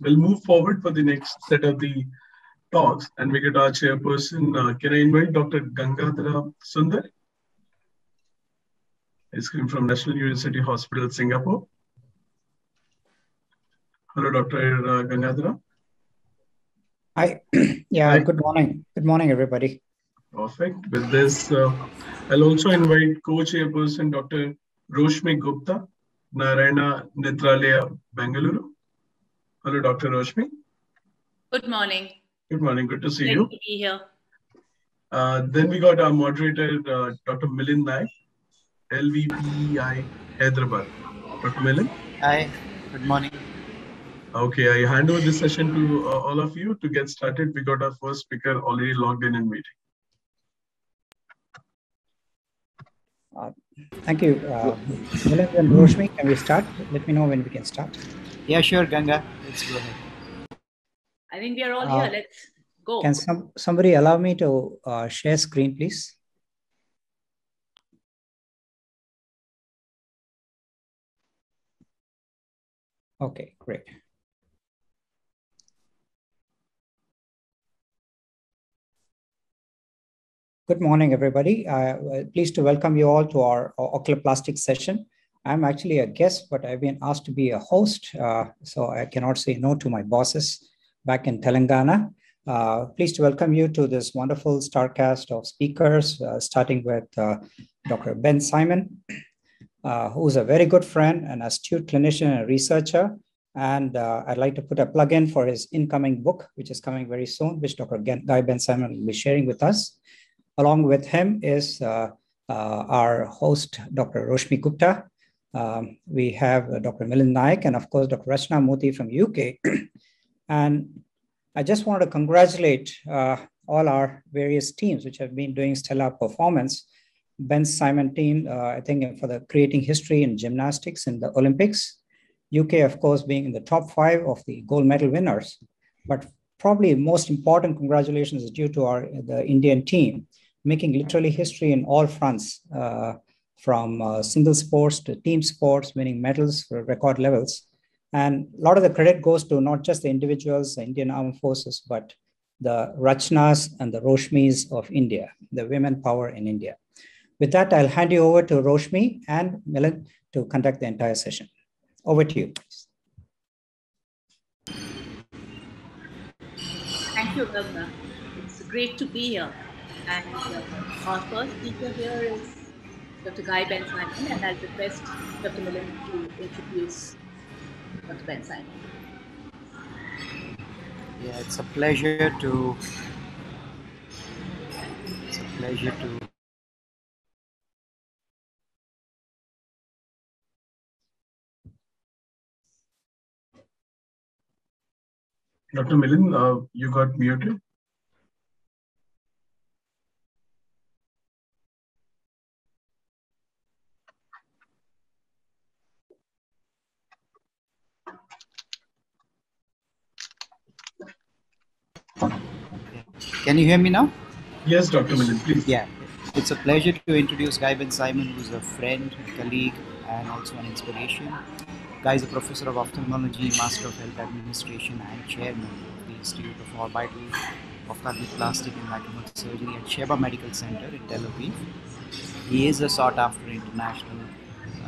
we'll move forward for the next set of the talks, and we get our chairperson. Can I invite Dr. Gangadhara Sundar? He's coming from National University Hospital, Singapore. Hello, Dr. Gangadhara. Hi. Yeah, hi. Good morning. Good morning, everybody. Perfect. With this, I'll also invite co-chairperson Dr. Roshmi Gupta, Narayana Netralaya, Bengaluru. Hello, Dr. Roshmi. Good morning. Good morning. Good to see you. Great to be here. Then we got our moderator, Dr. Milind Naik, LVPEI, Hyderabad. Dr. Milind. Hi. Good morning. Okay, I hand over this session to all of you to get started. We got our first speaker already logged in and meeting. Thank you. Milind and Roshmi, can we start? Let me know when we can start. Yeah, sure, Ganga. Let's go ahead. I think we are all here. Let's go. Can somebody allow me to share screen, please? Okay, great. Good morning, everybody. Pleased to welcome you all to our oculoplastic session. I'm actually a guest, but I've been asked to be a host, so I cannot say no to my bosses back in Telangana. Pleased to welcome you to this wonderful starcast of speakers, starting with Dr. Ben Simon, who's a very good friend, an astute clinician and researcher. And I'd like to put a plug in for his incoming book, which is coming very soon, which Dr. Guy Ben Simon will be sharing with us. Along with him is our host, Dr. Roshmi Gupta. We have Dr. Milind Naik and, of course, Dr. Rachna Moti from UK. And I just want to congratulate all our various teams which have been doing stellar performance. Ben Simon team, I think, for the creating history in gymnastics in the Olympics. UK, of course, being in the top 5 of the gold medal winners. But probably most important congratulations is due to the Indian team, making literally history in all fronts, from single sports to team sports, winning medals for record levels. And a lot of the credit goes to not just the individuals, the Indian Armed Forces, but the Rachnas and the Roshmis of India, the women power in India. With that, I'll hand you over to Roshmi and Milind to conduct the entire session. Over to you, please. Thank you, Ganga. It's great to be here. And our first speaker here is Dr. Guy Ben Simon, and I'll request Dr. Milind to introduce Dr. Ben Simon. Yeah, it's a pleasure to Dr. Milind, you got muted. Can you hear me now? Yes, Dr. Milind, please. Yeah, it's a pleasure to introduce Guy Ben Simon, who's a friend, a colleague, and also an inspiration. Guy is a professor of ophthalmology, master of health administration, and chairman of the Institute of Orbital Oculoplastic and Lacrimal Surgery at Sheba Medical Center in Tel Aviv. He is a sought-after international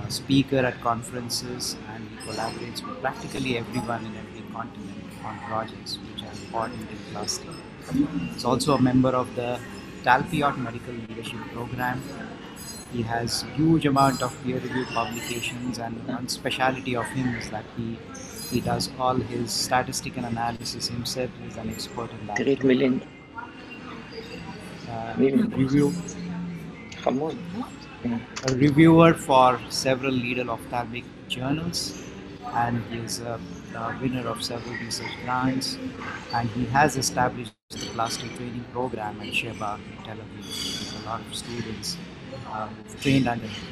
speaker at conferences, and he collaborates with practically everyone in every continent on projects which are important in plastic. He's also a member of the Talpiot Medical Leadership Program. He has huge amount of peer-reviewed publications, and one speciality of him is that he does all his statistical analysis himself. He's an expert in that. Great, Milind. Review. Come on. A reviewer for several leading ophthalmic journals, and he is a winner of several research grants, and he has established the plastic training program at Sheba in Tel Aviv with a lot of students who've trained under him.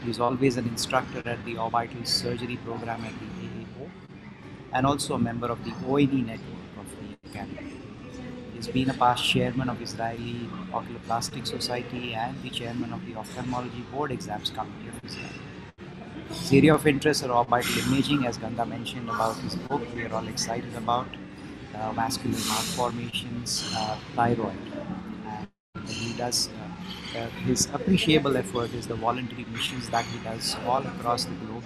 He's always an instructor at the orbital surgery program at the AAO, and also a member of the OED network of the academy. He's been a past chairman of Israeli Oculoplastic Society and the chairman of the Ophthalmology Board Exams Committee of Israel. His area of interest are orbital imaging, as Ganga mentioned about his book. We are all excited about vascular malformations, thyroid. And he does his appreciable effort is the voluntary missions that he does all across the globe,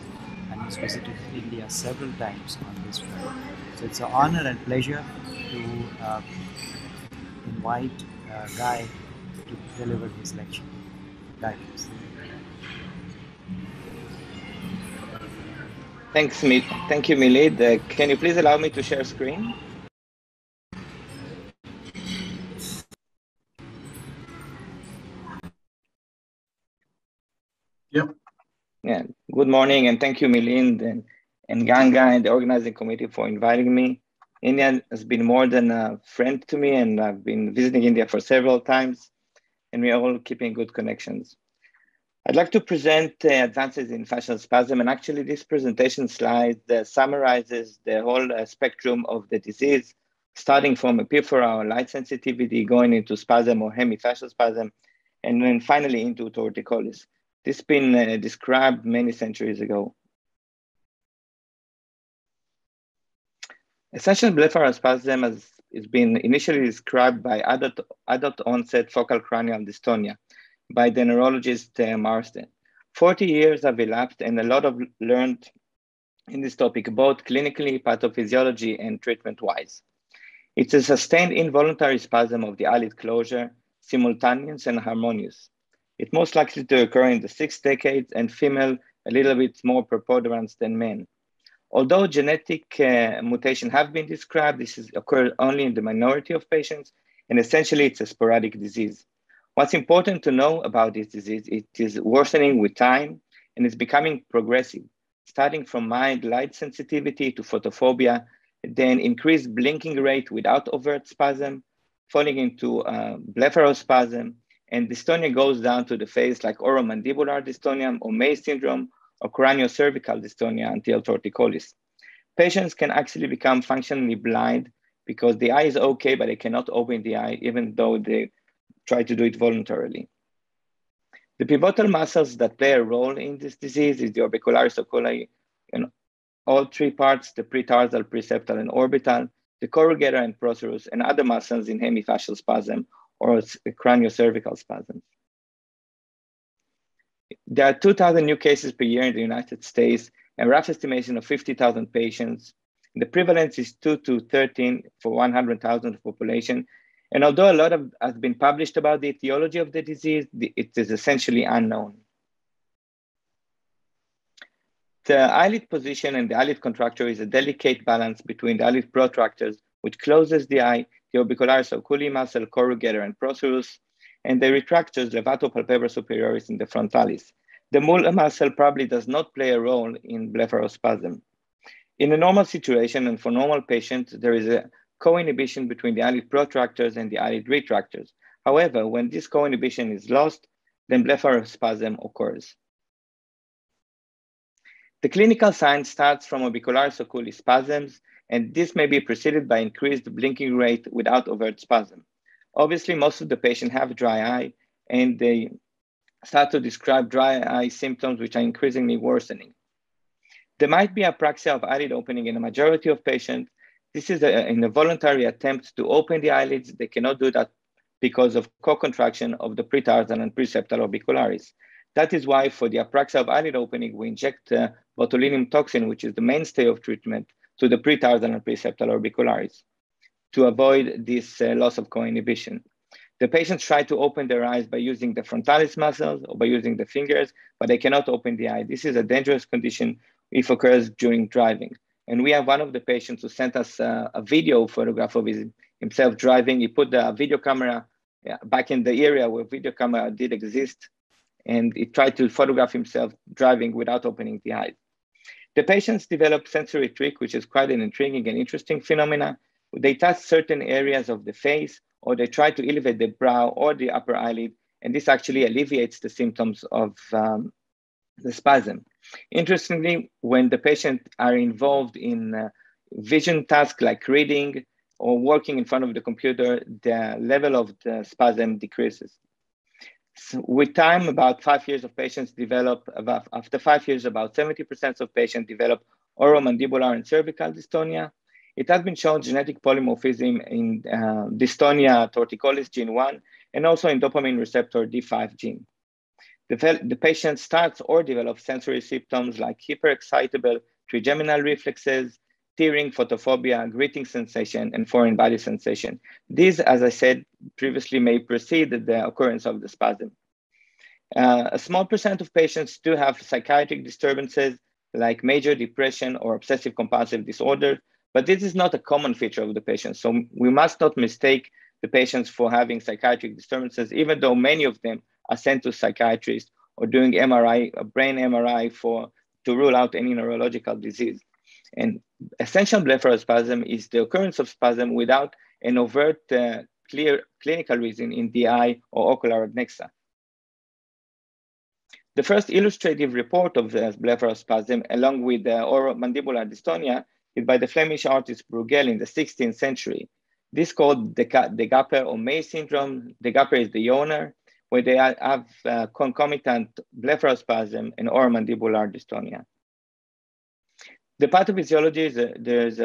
and he's visited India several times on this front. So it's an honor and pleasure to invite Guy to deliver his lecture. Guy, please. Thank you, Milid. Can you please allow me to share screen? Yep. Yeah. Good morning, and thank you, Milind and Ganga and the organizing committee for inviting me. India has been more than a friend to me, and I've been visiting India for several times, and we are all keeping good connections. I'd like to present advances in fascial spasm, and actually this presentation slide summarizes the whole spectrum of the disease, starting from epiphyseal or light sensitivity, going into spasm or hemifascial spasm, and then finally into torticollis. This has been described many centuries ago. Essential blepharospasm has been initially described by adult onset focal cranial dystonia by the neurologist Marsden. 40 years have elapsed and a lot of learned in this topic, both clinically, pathophysiology, and treatment-wise. It's a sustained involuntary spasm of the eyelid closure, simultaneous and harmonious. It's most likely to occur in the 6th decade, and female a little bit more preponderance than men. Although genetic mutation have been described, this is occurred only in the minority of patients, and essentially it's a sporadic disease. What's important to know about this disease, it is worsening with time and it's becoming progressive, starting from mild light sensitivity to photophobia, then increased blinking rate without overt spasm, falling into blepharospasm, and dystonia goes down to the face like oromandibular dystonia or Maze syndrome or craniocervical dystonia until torticollis. Patients can actually become functionally blind because the eye is okay, but they cannot open the eye even though they try to do it voluntarily. The pivotal muscles that play a role in this disease is the orbicularis oculi in all three parts, the pretarsal, preseptal, and orbital, the corrugator and procerus, and other muscles in hemifascial spasm or craniocervical spasms. There are 2,000 new cases per year in the United States, and a rough estimation of 50,000 patients. The prevalence is 2 to 13 for 100,000 of population. And although a lot has been published about the etiology of the disease, it is essentially unknown. The eyelid position and the eyelid contracture is a delicate balance between the eyelid protractors, which closes the eye, the orbicularis oculi muscle, corrugator, and procerus, and the retractors, levatopalpebra superioris, and the frontalis. The mula muscle probably does not play a role in blepharospasm. In a normal situation and for normal patients, there is a co-inhibition between the eyelid protractors and the eyelid retractors. However, when this co-inhibition is lost, then blepharospasm occurs. The clinical sign starts from orbicularis oculi spasms, and this may be preceded by increased blinking rate without overt spasm. Obviously, most of the patients have dry eye, and they start to describe dry eye symptoms, which are increasingly worsening. There might be apraxia of eyelid opening in a majority of patients. This is in a voluntary attempt to open the eyelids. They cannot do that because of co-contraction of the pretarsal and preseptal orbicularis. That is why for the apraxia of eyelid opening, we inject botulinum toxin, which is the mainstay of treatment, to the pretarsal and preseptal orbicularis to avoid this loss of co-inhibition. The patients try to open their eyes by using the frontalis muscles or by using the fingers, but they cannot open the eye. This is a dangerous condition if occurs during driving. And we have one of the patients who sent us a video photograph of himself driving. He put the video camera back in the area where video camera did exist, and he tried to photograph himself driving without opening the eyes. The patients develop sensory trick, which is quite an intriguing and interesting phenomena. They touch certain areas of the face, or they try to elevate the brow or the upper eyelid, and this actually alleviates the symptoms of the spasm. Interestingly, when the patients are involved in vision tasks like reading or working in front of the computer, the level of the spasm decreases. So with time, about 5 years of patients develop, after 5 years, about 70% of patients develop oromandibular and cervical dystonia. It has been shown genetic polymorphism in dystonia torticollis gene 1 and also in dopamine receptor D5 gene. The patient starts or develops sensory symptoms like hyperexcitable trigeminal reflexes, tearing, photophobia, gritting sensation, and foreign body sensation. These, as I said previously, may precede the occurrence of the spasm. A small percent of patients do have psychiatric disturbances like major depression or obsessive compulsive disorder, but this is not a common feature of the patient. So we must not mistake the patients for having psychiatric disturbances, even though many of them are sent to psychiatrists or doing MRI, a brain MRI to rule out any neurological disease. And essential blepharospasm is the occurrence of spasm without an overt clear clinical reason in the eye or ocular adnexa. The first illustrative report of the blepharospasm, along with the oromandibular dystonia, is by the Flemish artist Bruegel in the 16th century. This is called De Gapper or May syndrome. De Gapper is the owner, where they have concomitant blepharospasm and oromandibular dystonia. The pathophysiology is there's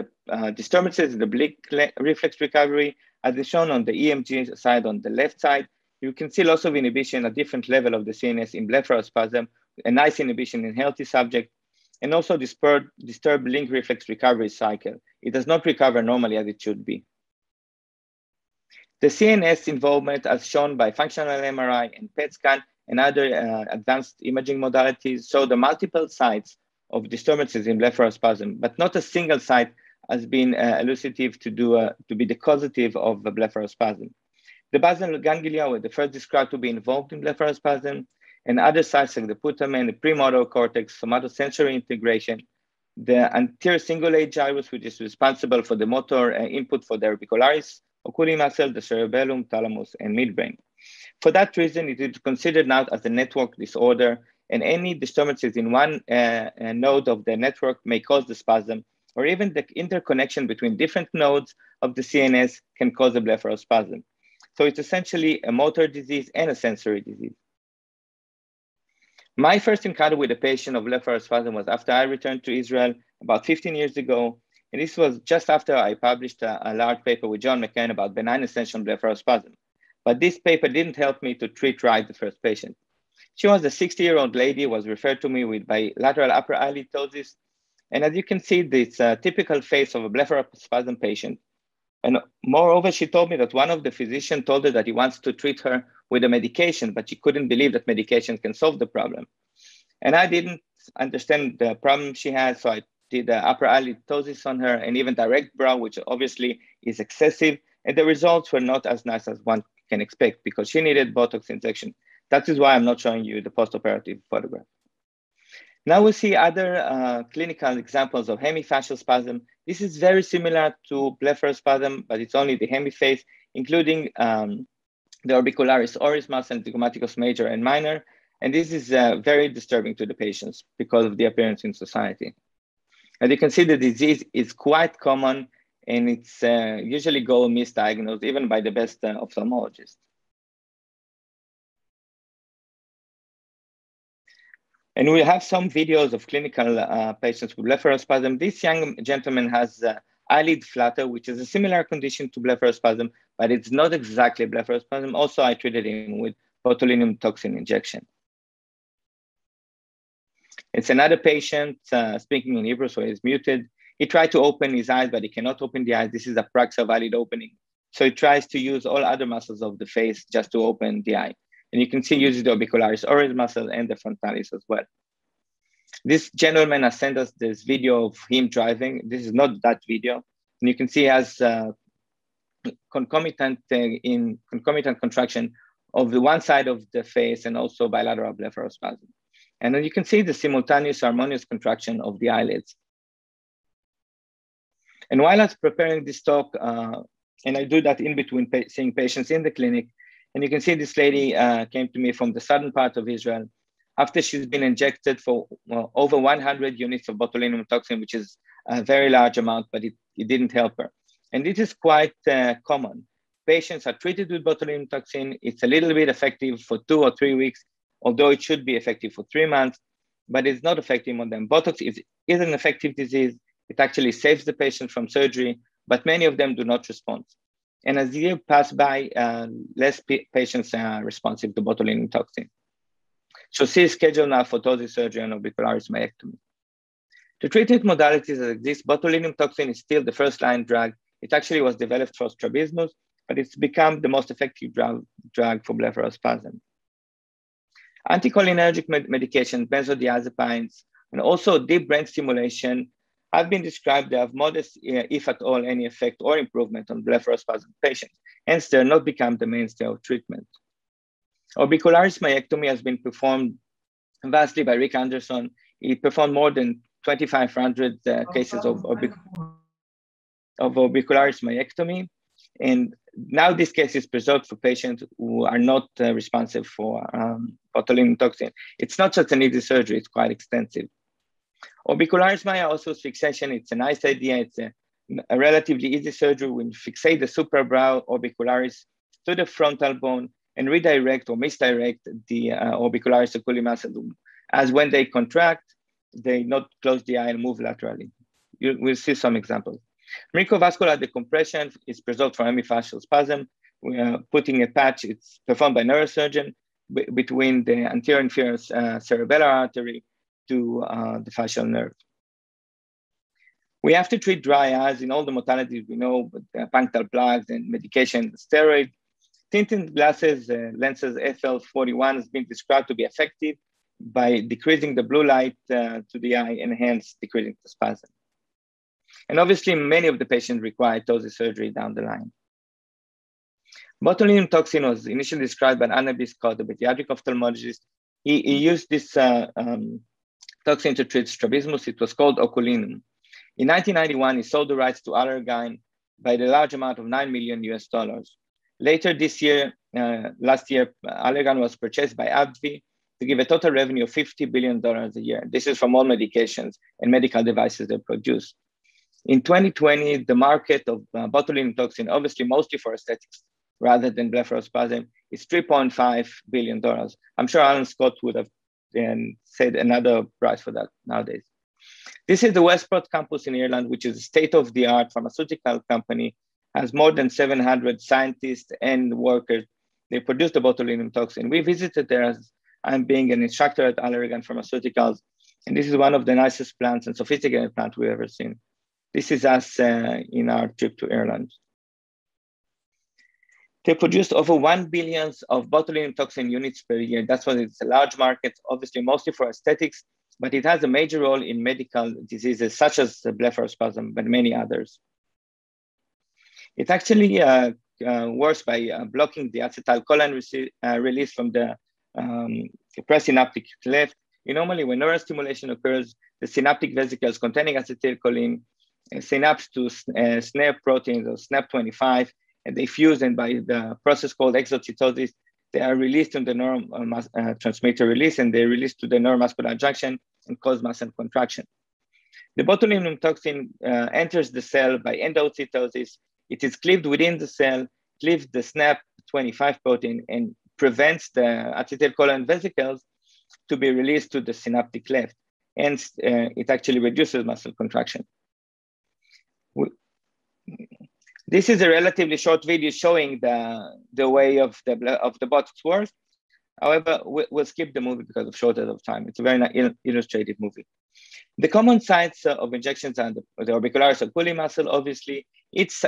disturbances in the oblique reflex recovery, as is shown on the EMG side on the left side. You can see loss of inhibition at different level of the CNS in blepharospasm, a nice inhibition in healthy subject, and also disturbed link reflex recovery cycle. It does not recover normally as it should be. The CNS involvement, as shown by functional MRI and PET scan and other advanced imaging modalities, show the multiple sites of disturbances in blepharospasm, but not a single site has been elucidative to be the causative of the blepharospasm. The basal ganglia were the first described to be involved in blepharospasm, and other sites like the putamen, the premotor cortex, somatosensory integration, the anterior cingulate gyrus, which is responsible for the motor input for the orbicularis oculi muscle, the cerebellum, thalamus, and midbrain. For that reason, it is considered now as a network disorder, and any disturbances in one node of the network may cause the spasm, or even the interconnection between different nodes of the CNS can cause a blepharospasm. So it's essentially a motor disease and a sensory disease. My first encounter with a patient of blepharospasm was after I returned to Israel about 15 years ago. And this was just after I published a large paper with John McCann about benign essential blepharospasm. But this paper didn't help me to treat right the first patient. She was a 60-year-old lady, was referred to me with bilateral upper eyelid ptosis. And as you can see, this typical face of a blepharospasm patient. And moreover, she told me that one of the physicians told her that he wants to treat her with a medication, but she couldn't believe that medication can solve the problem. And I didn't understand the problem she had, so I did upper eyelid ptosis on her and even direct brow, which obviously is excessive. And the results were not as nice as one can expect because she needed Botox injection. That is why I'm not showing you the post-operative photograph. Now we see other clinical examples of hemifascial spasm. This is very similar to blepharospasm, but it's only the hemiface, including the orbicularis oris muscle, zygomaticus major and minor. And this is very disturbing to the patients because of the appearance in society. As you can see, the disease is quite common and it's usually go misdiagnosed even by the best ophthalmologists. And we have some videos of clinical patients with blepharospasm. This young gentleman has eyelid flutter, which is a similar condition to blepharospasm, but it's not exactly blepharospasm. Also, I treated him with botulinum toxin injection. It's another patient speaking in Hebrew, so he's muted. He tried to open his eyes, but he cannot open the eyes. This is a praxis eyelid opening. So he tries to use all other muscles of the face just to open the eye. And you can see uses the orbicularis oris muscle and the frontalis as well. This gentleman has sent us this video of him driving. This is not that video. And you can see he has concomitant contraction of the one side of the face and also bilateral blepharospasm. And then you can see the simultaneous harmonious contraction of the eyelids. And while I was preparing this talk, and I do that in between seeing patients in the clinic, and you can see this lady came to me from the southern part of Israel after she's been injected for over 100 units of botulinum toxin, which is a very large amount, but it didn't help her. And this is quite common. patients are treated with botulinum toxin, it's a little bit effective for 2 or 3 weeks, although it should be effective for 3 months, but it's not effective on them. Botox is an effective disease. It actually saves the patient from surgery, but many of them do not respond. And as the year passed by, less patients are responsive to botulinum toxin. So see schedule now for ptosis surgery and orbicularis myectomy. The treatment modalities that exist, botulinum toxin is still the first-line drug. It actually was developed for strabismus, but it's become the most effective drug for blepharospasm. Anticholinergic medications, benzodiazepines, and also deep brain stimulation have been described to have modest, if at all, any effect or improvement on blepharospasm patients. Hence, they're not become the mainstay of treatment. Orbicularis myectomy has been performed vastly by Rick Anderson. He performed more than 2,500 cases of orbicularis myectomy. And now this case is preserved for patients who are not responsive for botulinum toxin. It's not just an easy surgery, it's quite extensive. Orbicularis myossus fixation, it's a nice idea. It's a relatively easy surgery. We fixate the suprabrow orbicularis to the frontal bone and redirect or misdirect the orbicularis oculi muscle. As when they contract, they not close the eye and move laterally. We'll see some examples. Microvascular decompression is preserved for hemifascial spasm. We are putting a patch, it's performed by neurosurgeon between the anterior inferior cerebellar artery to the fascial nerve. We have to treat dry eyes in all the modalities we know, but punctal plugs and medication, steroid. Tinted glasses, lenses FL41 has been described to be effective by decreasing the blue light to the eye and hence decreasing the spasm. And obviously, many of the patients require ptosis surgery down the line. Botulinum toxin was initially described by Annabis Scott, a pediatric ophthalmologist. He used this toxin to treat strabismus. It was called oculinum. In 1991, he sold the rights to Allergan by the large amount of $9 million US. Later this year, last year, Allergan was purchased by AbbVie to give a total revenue of $50 billion a year. This is from all medications and medical devices they produce. In 2020, the market of botulinum toxin, obviously mostly for aesthetics rather than blepharospasm, is $3.5 billion. I'm sure Alan Scott would have said another price for that nowadays. This is the Westport campus in Ireland, which is a state-of-the-art pharmaceutical company, has more than 700 scientists and workers. They produce the botulinum toxin. We visited there as I'm being an instructor at Allergan Pharmaceuticals, and this is one of the nicest plants and sophisticated plants we've ever seen. This is us in our trip to Ireland. They produced over 1 billion of botulinum toxin units per year. That's why it's a large market, obviously mostly for aesthetics, but it has a major role in medical diseases such as blepharospasm, but many others. It actually works by blocking the acetylcholine release from the presynaptic cleft. Normally, when neurostimulation occurs, the synaptic vesicles containing acetylcholine synapse to SNAP proteins or SNAP25, and they fuse, and by the process called exocytosis, they are released in the neurotransmitter release, and they release to the neuromuscular junction and cause muscle contraction. The botulinum toxin enters the cell by endocytosis. It is cleaved within the cell, cleaves the SNAP25 protein, and prevents the acetylcholine vesicles to be released to the synaptic cleft. Hence, it actually reduces muscle contraction. This is a relatively short video showing the way of the botox works. However, we'll skip the movie because of shortage of time. It's a very illustrative movie. The common sites of injections are the orbicularis oculi muscle, obviously. Each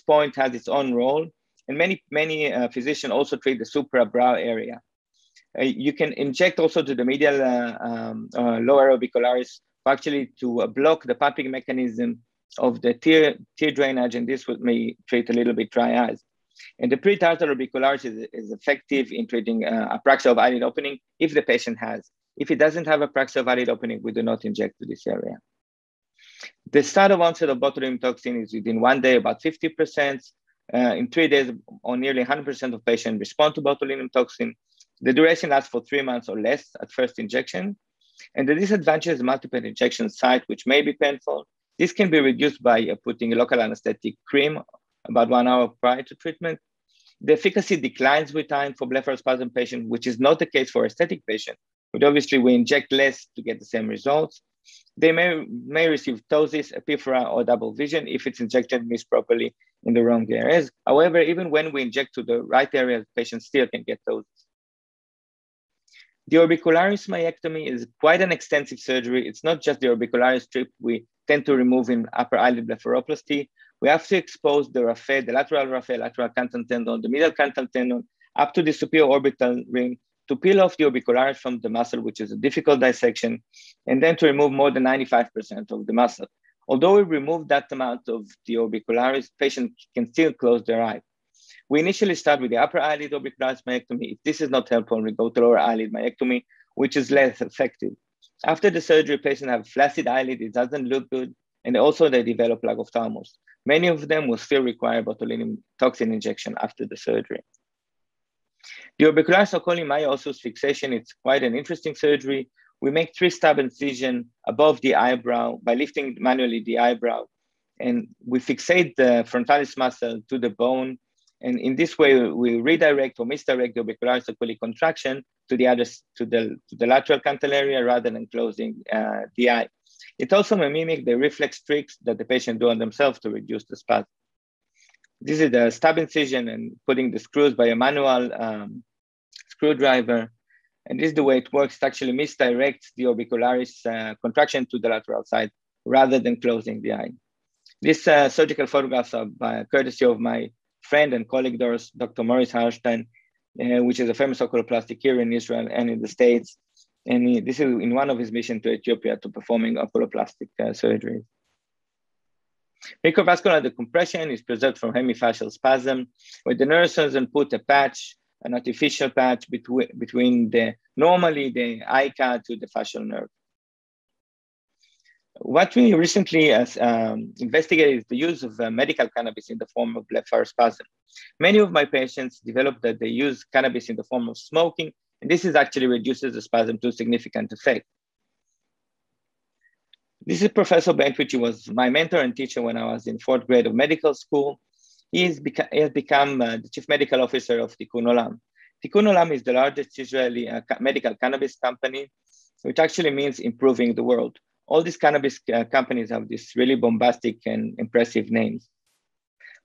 point has its own role, and many physicians also treat the suprabrow area. You can inject also to the medial lower orbicularis, actually to block the pumping mechanism of the tear drainage, and this may treat a little bit dry eyes. And the pretartar orbicularis is effective in treating apraxia of eyelid opening if the patient has. If he doesn't have apraxia of eyelid opening, we do not inject to this area. The start of onset of botulinum toxin is within 1 day, about 50%. In 3 days, or nearly 100% of patients respond to botulinum toxin. The duration lasts for 3 months or less at first injection. And the disadvantage is multiple injection site, which may be painful. This can be reduced by putting a local anesthetic cream about 1 hour prior to treatment. The efficacy declines with time for blepharospasm patients, which is not the case for aesthetic patients, but obviously we inject less to get the same results. They may receive ptosis, epiphora, or double vision if it's injected and used properly in the wrong areas. However, even when we inject to the right areas, patients still can get ptosis. The orbicularis myectomy is quite an extensive surgery. It's not just the orbicularis strip we tend to remove in upper eyelid blepharoplasty. We have to expose the raphe, the lateral raphe, lateral canthal tendon, the middle canthal tendon, up to the superior orbital ring to peel off the orbicularis from the muscle, which is a difficult dissection, and then to remove more than 95% of the muscle. Although we remove that amount of the orbicularis, patients can still close their eye. We initially start with the upper eyelid orbicularis myectomy. If this is not helpful, we go to lower eyelid myectomy, which is less effective. After the surgery, patients have flaccid eyelid, it doesn't look good, and also they develop lagophthalmos. Many of them will still require botulinum toxin injection after the surgery. The orbicularis oculi myo-osseous fixation, it's quite an interesting surgery. We make 3 stab incision above the eyebrow by lifting manually the eyebrow, and we fixate the frontalis muscle to the bone. And in this way, we redirect or misdirect the orbicularis oculi contraction to the lateral canthal area rather than closing the eye. It also may mimic the reflex tricks that the patient do on themselves to reduce the spasm. This is the stab incision and putting the screws by a manual screwdriver. And this is the way it works. It actually misdirects the orbicularis contraction to the lateral side rather than closing the eye. These surgical photographs are by courtesy of my friend and colleague, Dr. Maurice Harstein, which is a famous oculoplastic here in Israel and in the States. And this is in one of his missions to Ethiopia to performing oculoplastic surgery. Microvascular decompression is preserved from hemifascial spasm, where the neurosurgeon put a patch, an artificial patch between normally the ICA to the fascial nerve. What we recently investigated is the use of medical cannabis in the form of blepharospasm. Many of my patients developed that they use cannabis in the form of smoking, and this is actually reduces the spasm to significant effect. This is Professor Benkwich. He was my mentor and teacher when I was in 4th grade of medical school. He has become the chief medical officer of Tikkun Olam. Tikkun Olam is the largest Israeli medical cannabis company, which actually means improving the world. All these cannabis companies have these really bombastic and impressive names.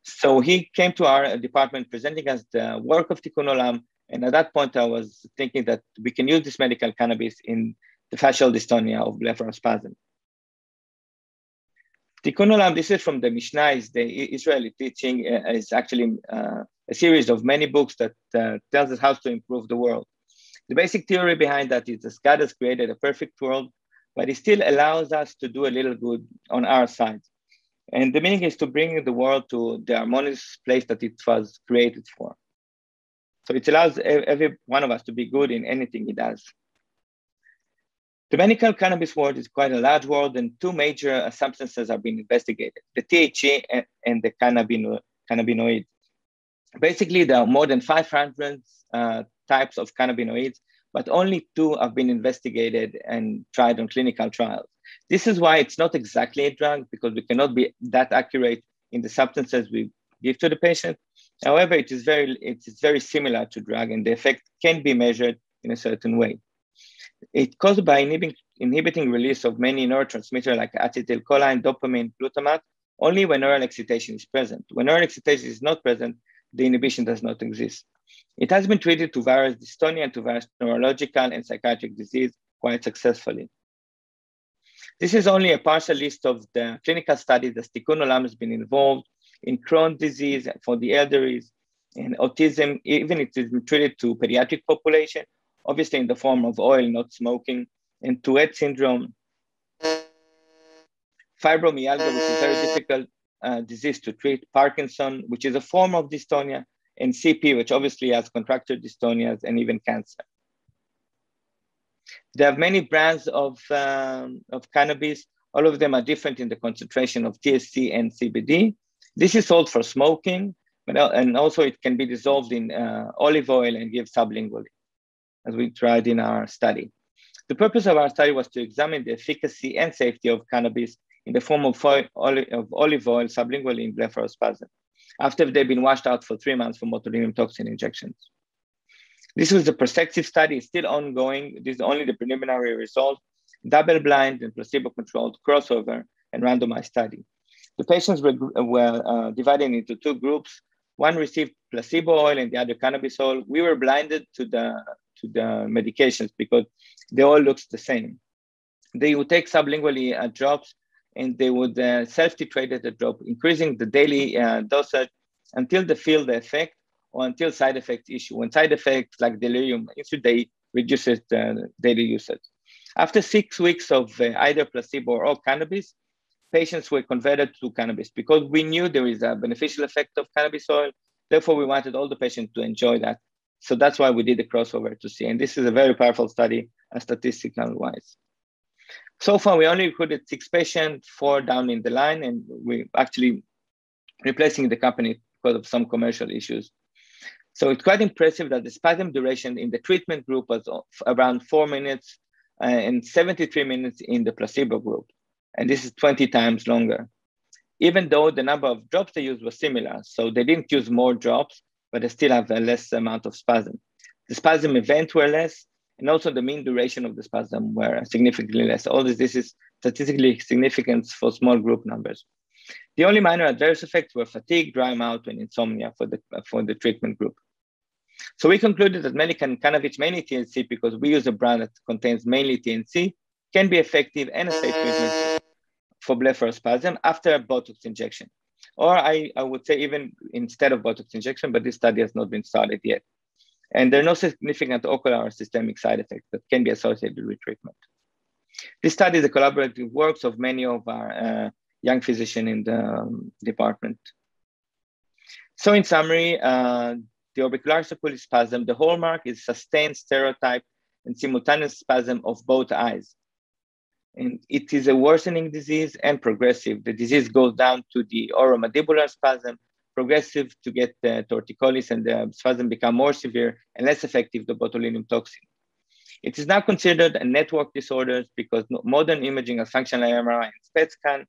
So he came to our department presenting us the work of Tikkun Olam. And at that point, I was thinking that we can use this medical cannabis in the fascial dystonia of blepharospasm. Tikkun Olam, this is from the Mishnah, is the Israeli teaching, is actually a series of many books that tells us how to improve the world. The basic theory behind that is that God has created a perfect world, but it still allows us to do a little good on our side. And the meaning is to bring the world to the harmonious place that it was created for. So it allows every one of us to be good in anything he does. The medical cannabis world is quite a large world, and 2 major substances are being investigated, the THC and the cannabinoid. Basically, there are more than 500 types of cannabinoids, but only 2 have been investigated and tried on clinical trials. This is why it's not exactly a drug, because we cannot be that accurate in the substances we give to the patient. However, it is very similar to drug, and the effect can be measured in a certain way. It's caused by inhibiting release of many neurotransmitters like acetylcholine, dopamine, glutamate, only when neural excitation is present. When neural excitation is not present, the inhibition does not exist. It has been treated to various dystonia and to various neurological and psychiatric disease quite successfully. This is only a partial list of the clinical studies that Tikkun Olam has been involved in Crohn's disease for the elderly, and autism, even it is treated to pediatric population, obviously in the form of oil, not smoking, and Tourette syndrome, fibromyalgia, which is very difficult disease to treat, Parkinson, which is a form of dystonia, and CP, which obviously has contracture dystonias and even cancer. There are many brands of cannabis. All of them are different in the concentration of THC and CBD. This is sold for smoking, and also it can be dissolved in olive oil and give sublingually, as we tried in our study. The purpose of our study was to examine the efficacy and safety of cannabis in the form of olive oil sublingually in blepharospasm. after they've been washed out for 3 months for botulinum toxin injections. This was a prospective study, still ongoing. This is only the preliminary result, double-blind and placebo-controlled crossover and randomized study. The patients were divided into 2 groups. One received placebo oil and the other cannabis oil. We were blinded to the medications because they all looked the same. They would take sublingually drops, and they would self-titrate at the drop, increasing the daily dosage until they feel the effect or until side effects issue. When side effects like delirium issue, they reduces the daily usage. After 6 weeks of either placebo or cannabis, patients were converted to cannabis because we knew there is a beneficial effect of cannabis oil. Therefore, we wanted all the patients to enjoy that. So that's why we did the crossover to see. And this is a very powerful study, statistical wise. So far, we only recruited 6 patients, 4 down in the line, and we actually replacing the company because of some commercial issues. So it's quite impressive that the spasm duration in the treatment group was around 4 minutes and 73 minutes in the placebo group. And this is 20 times longer, even though the number of drops they used was similar. So they didn't use more drops, but they still have a less amount of spasm. The spasm events were less, and also the mean duration of the spasm were significantly less. All this is statistically significant for small group numbers. The only minor adverse effects were fatigue, dry mouth, and insomnia for the treatment group. So we concluded that Melican cannabis, mainly TNC, because we use a brand that contains mainly TNC, can be effective and a safe treatment for blepharospasm after a Botox injection. Or I would say even instead of Botox injection, but this study has not been started yet. And there are no significant ocular or systemic side effects that can be associated with treatment. This study is a collaborative work of many of our young physicians in the department. So in summary, the orbicularis oculi spasm, the hallmark is sustained stereotype and simultaneous spasm of both eyes. And it is a worsening disease and progressive. The disease goes down to the oromandibular spasm, progressive to get torticollis, and the spasm become more severe and less effective, the botulinum toxin. It is now considered a network disorder because modern imaging of functional MRI and PET scan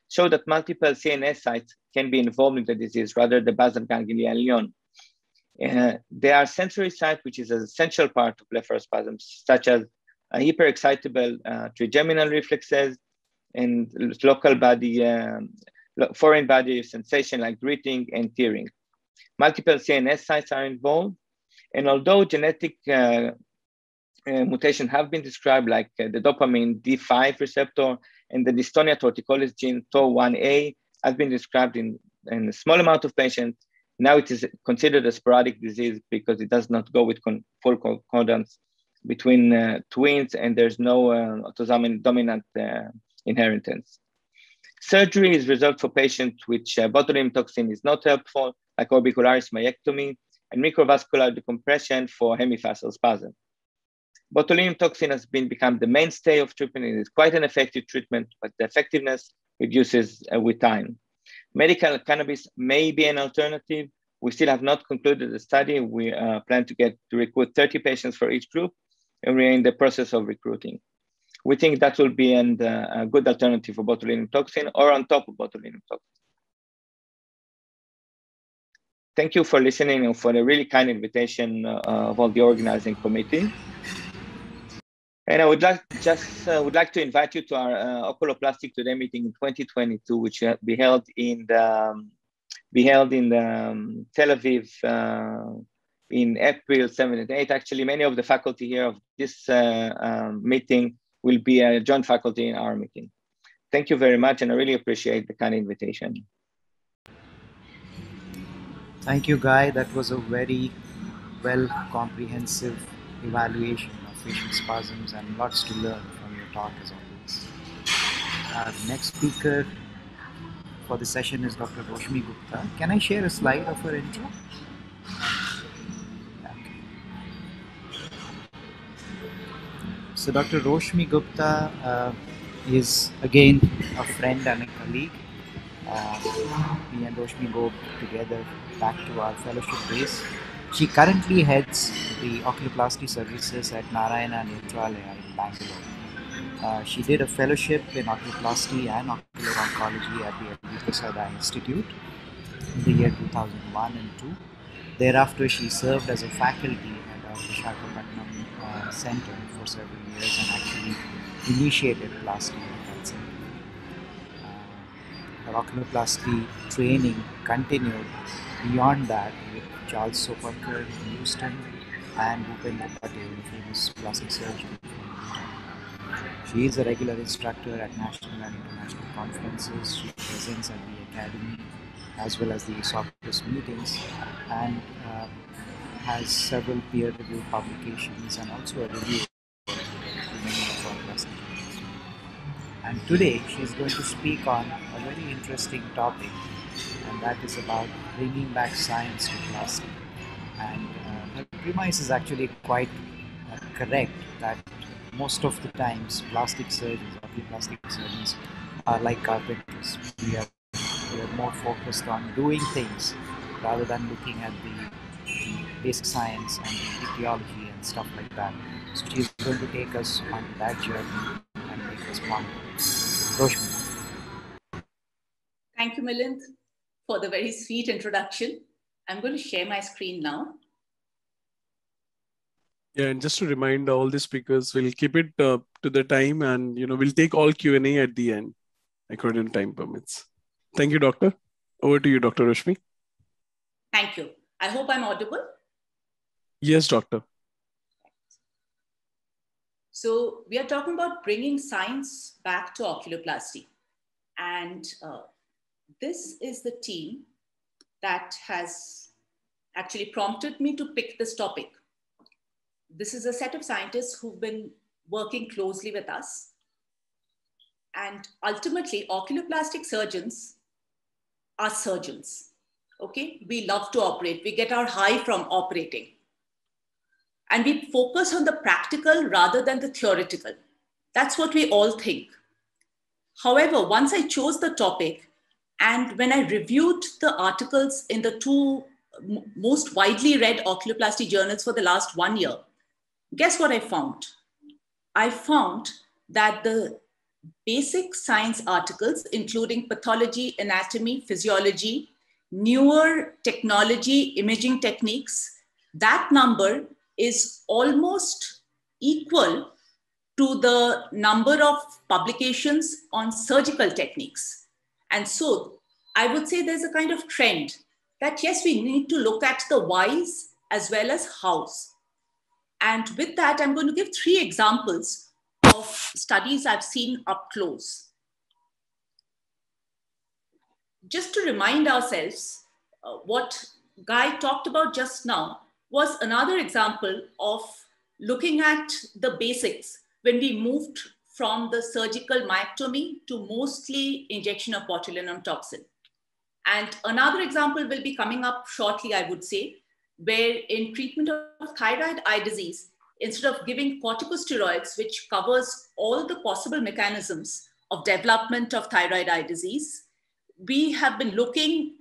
show that multiple CNS sites can be involved in the disease rather than the basal ganglia alone. There are sensory sites, which is an essential part of blepharospasms, such as hyperexcitable trigeminal reflexes and local body, foreign body sensation like breathing and tearing. Multiple CNS sites are involved. And although genetic mutations have been described, like the dopamine D5 receptor and the dystonia torticollis gene TOR1A have been described in a small amount of patients, now it is considered a sporadic disease because it does not go with full concordance between twins, and there's no autosomal dominant inheritance. Surgery is reserved for patients which botulinum toxin is not helpful, like orbicularis myectomy, and microvascular decompression for hemifascial spasm. Botulinum toxin has become the mainstay of treatment. It is quite an effective treatment, but the effectiveness reduces with time. Medical cannabis may be an alternative. We still have not concluded the study. We plan to recruit 30 patients for each group, and we're in the process of recruiting. We think that will be a good alternative for botulinum toxin or on top of botulinum toxin. Thank you for listening and for the really kind invitation of all the organizing committee. And I would like to invite you to our Oculoplasty Today meeting in 2022, which will be held in Tel Aviv in April 7 and 8. Actually, many of the faculty here of this meeting will be a joint faculty in our meeting. Thank you very much, and I really appreciate the kind invitation. Thank you, Guy. That was a very well comprehensive evaluation of facial spasms and lots to learn from your talk as always. Our next speaker for the session is Dr. Roshmi Gupta. Can I share a slide of her intro? Okay. So Dr. Roshmi Gupta is again a friend and a colleague. Me and Roshmi go together back to our fellowship days. She currently heads the Oculoplasty services at Narayana Netralaya in Bangalore. She did a fellowship in Oculoplasty and ocular oncology at the Prasada Institute. in the year 2001 and 2. Thereafter, she served as a faculty at our Visakhapatnam Center for several years and actually initiated plastic at that center. Her oculoplasty training continued beyond that with Charles Sopatkar in Houston and Bhupendra Patel, the famous plastic surgeon from Utah. She is a regular instructor at national and international conferences. She presents at the Academy as well as the ESOPIS meetings and has several peer-reviewed publications and also a review to many of our plastic journals. And today she is going to speak on a very interesting topic, and that is about bringing back science to plastic. And her premise is actually quite correct, that most of the times plastic surgeons, oculoplastic surgeons, are like carpenters. We are more focused on doing things rather than looking at the basic science and the etiology and stuff like that. So she's going to take us on that journey and make us ponder. Roshmi. Thank you, Milind, for the very sweet introduction. I'm going to share my screen now. Yeah, and just to remind all the speakers, we'll keep it to the time, and we'll take all Q&A at the end, according to time permits. Thank you, Doctor. Over to you, Dr. Roshmi. Thank you. I hope I'm audible. Yes, Doctor. So we are talking about bringing science back to oculoplasty. And this is the team that has actually prompted me to pick this topic. This is a set of scientists who've been working closely with us. And ultimately, oculoplastic surgeons are surgeons. Okay, we love to operate. We get our high from operating. And we focus on the practical rather than the theoretical. That's what we all think. However, once I chose the topic, and when I reviewed the articles in the two most widely read oculoplasty journals for the last 1 year, guess what I found? I found that the basic science articles, including pathology, anatomy, physiology, newer technology, imaging techniques, that number is almost equal to the number of publications on surgical techniques. And so I would say there's a kind of trend that yes, we need to look at the whys as well as hows. And with that, I'm going to give 3 examples of studies I've seen up close. Just to remind ourselves, what Guy talked about just now was another example of looking at the basics when we moved from the surgical myectomy to mostly injection of botulinum toxin. And another example will be coming up shortly, I would say, where in treatment of thyroid eye disease, instead of giving corticosteroids, which covers all the possible mechanisms of development of thyroid eye disease, we have been looking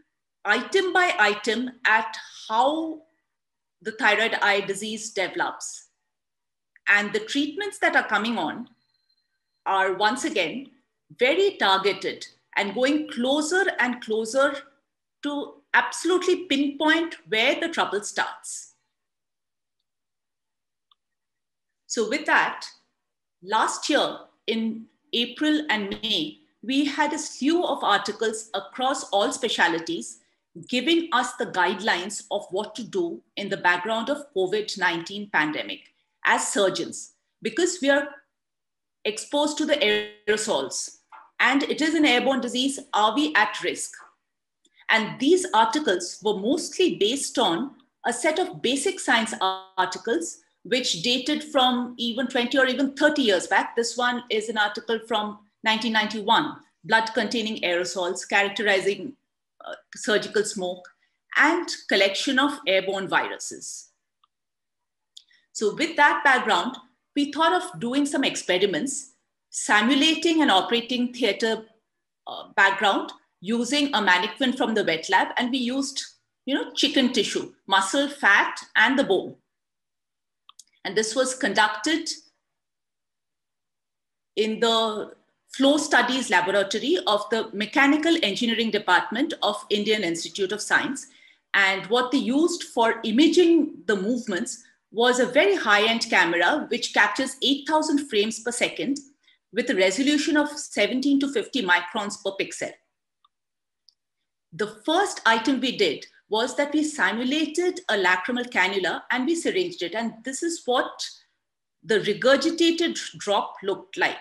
item by item at how the thyroid eye disease develops. And the treatments that are coming on are once again very targeted and going closer and closer to absolutely pinpoint where the trouble starts. So with that, last year in April and May, we had a slew of articles across all specialties giving us the guidelines of what to do in the background of COVID-19 pandemic as surgeons, because we are exposed to the aerosols and it is an airborne disease. Are we at risk? And these articles were mostly based on a set of basic science articles, which dated from even 20 or even 30 years back. This one is an article from 1991, blood-containing aerosols characterizing surgical smoke and collection of airborne viruses. So with that background, we thought of doing some experiments, simulating an operating theater background using a mannequin from the wet lab. And we used, chicken tissue, muscle, fat, and the bone. And this was conducted in the Flow Studies Laboratory of the Mechanical Engineering Department of Indian Institute of Science. And what they used for imaging the movements was a very high-end camera, which captures 8,000 frames per second with a resolution of 17 to 50 microns per pixel. The first item we did was that we simulated a lacrimal cannula and we syringed it. And this is what the regurgitated drop looked like.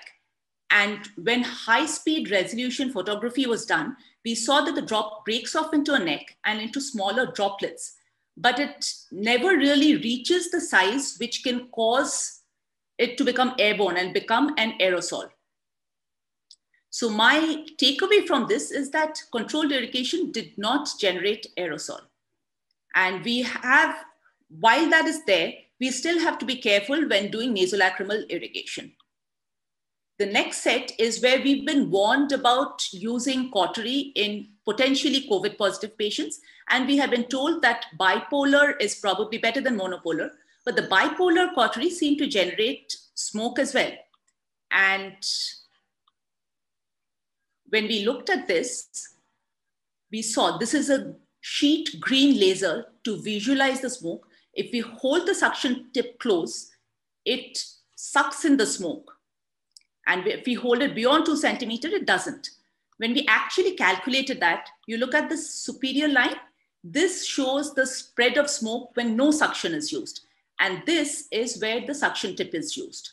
And when high-speed resolution photography was done, we saw that the drop breaks off into a neck and into smaller droplets, but it never really reaches the size which can cause it to become airborne and become an aerosol. So my takeaway from this is that controlled irrigation did not generate aerosol. And we have, while that is there, we still have to be careful when doing nasolacrimal irrigation. The next set is where we've been warned about using cautery in potentially COVID positive patients. And we have been told that bipolar is probably better than monopolar, but the bipolar cautery seemed to generate smoke as well. And when we looked at this, we saw this is a sheet green laser to visualize the smoke. If we hold the suction tip close, it sucks in the smoke. And if we hold it beyond 2 centimeters, it doesn't. When we actually calculated that, you look at this superior line, this shows the spread of smoke when no suction is used. And this is where the suction tip is used.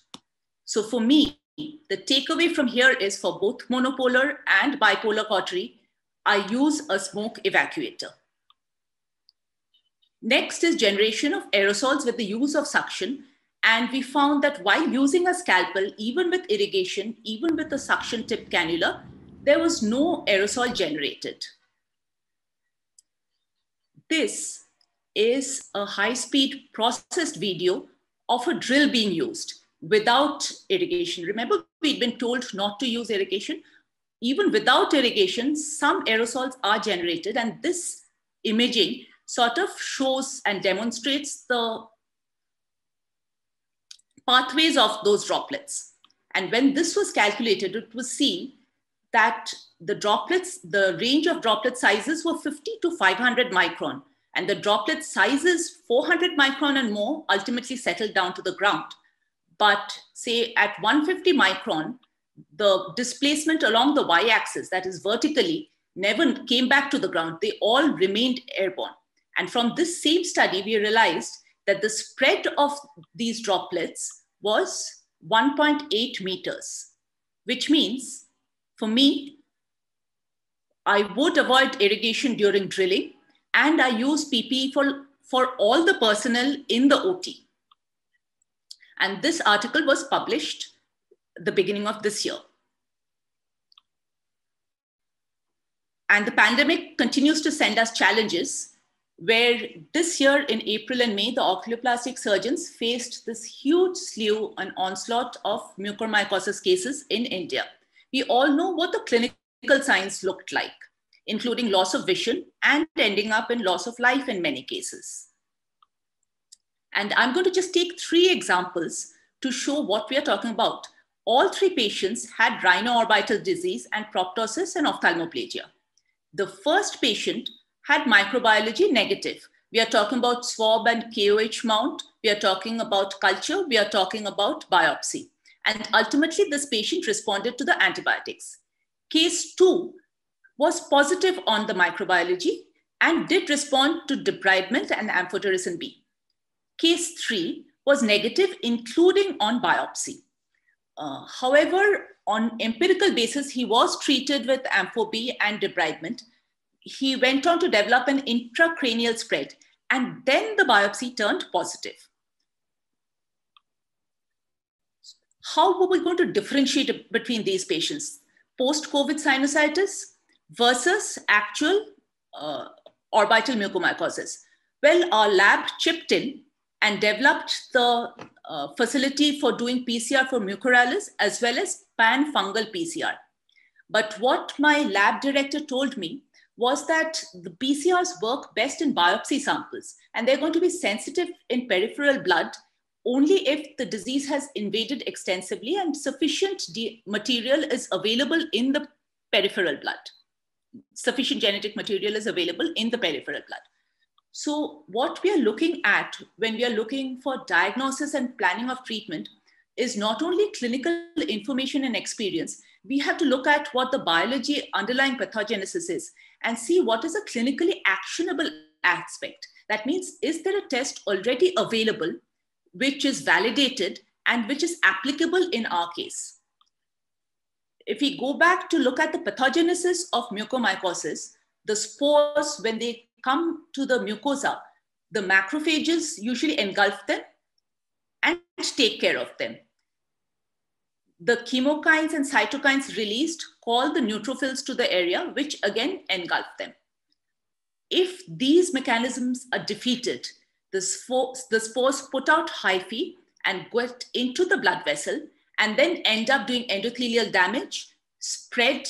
So for me, the takeaway from here is for both monopolar and bipolar cautery, I use a smoke evacuator. Next is generation of aerosols with the use of suction. And we found that while using a scalpel, even with irrigation, even with a suction tip cannula, there was no aerosol generated. This is a high-speed processed video of a drill being used without irrigation. Remember, we'd been told not to use irrigation. Even without irrigation, some aerosols are generated, and this imaging sort of shows and demonstrates the pathways of those droplets. And when this was calculated, it was seen that the droplets, the range of droplet sizes were 50 to 500 micron. And the droplet sizes 400 micron and more ultimately settled down to the ground. But say at 150 micron, the displacement along the y-axis, that is vertically, never came back to the ground. They all remained airborne. And from this same study, we realized that the spread of these droplets was 1.8 meters, which means for me, I would avoid irrigation during drilling, and I use PPE for all the personnel in the OT. And this article was published at the beginning of this year. And the pandemic continues to send us challenges, where this year in April and May, the oculoplastic surgeons faced this huge slew and onslaught of mucormycosis cases in India. We all know what the clinical signs looked like, including loss of vision and ending up in loss of life in many cases. And I'm going to just take 3 examples to show what we are talking about. All 3 patients had rhinoorbital disease and proptosis and ophthalmoplegia. The first patient had microbiology negative. We are talking about swab and KOH mount. We are talking about culture. We are talking about biopsy. And ultimately, this patient responded to the antibiotics. Case 2 was positive on the microbiology and did respond to debridement and amphotericin B. Case 3 was negative, including on biopsy. However, on empirical basis, he was treated with ampho B and debridement. He went on to develop an intracranial spread, and then the biopsy turned positive. How were we going to differentiate between these patients? Post-COVID sinusitis versus actual orbital mucormycosis. Well, our lab chipped in and developed the facility for doing PCR for mucorales as well as pan-fungal PCR. But what my lab director told me was that the PCRs work best in biopsy samples, and they're going to be sensitive in peripheral blood only if the disease has invaded extensively and sufficient material is available in the peripheral blood. Sufficient genetic material is available in the peripheral blood. So what we are looking at when we are looking for diagnosis and planning of treatment is not only clinical information and experience, we have to look at what the biology underlying pathogenesis is and see what is a clinically actionable aspect. That means, is there a test already available which is validated and which is applicable in our case? If we go back to look at the pathogenesis of mucormycosis, the spores, when they come to the mucosa, the macrophages usually engulf them and take care of them. The chemokines and cytokines released call the neutrophils to the area, which again engulf them. If these mechanisms are defeated, the spores put out hyphae and get into the blood vessel and then end up doing endothelial damage, spread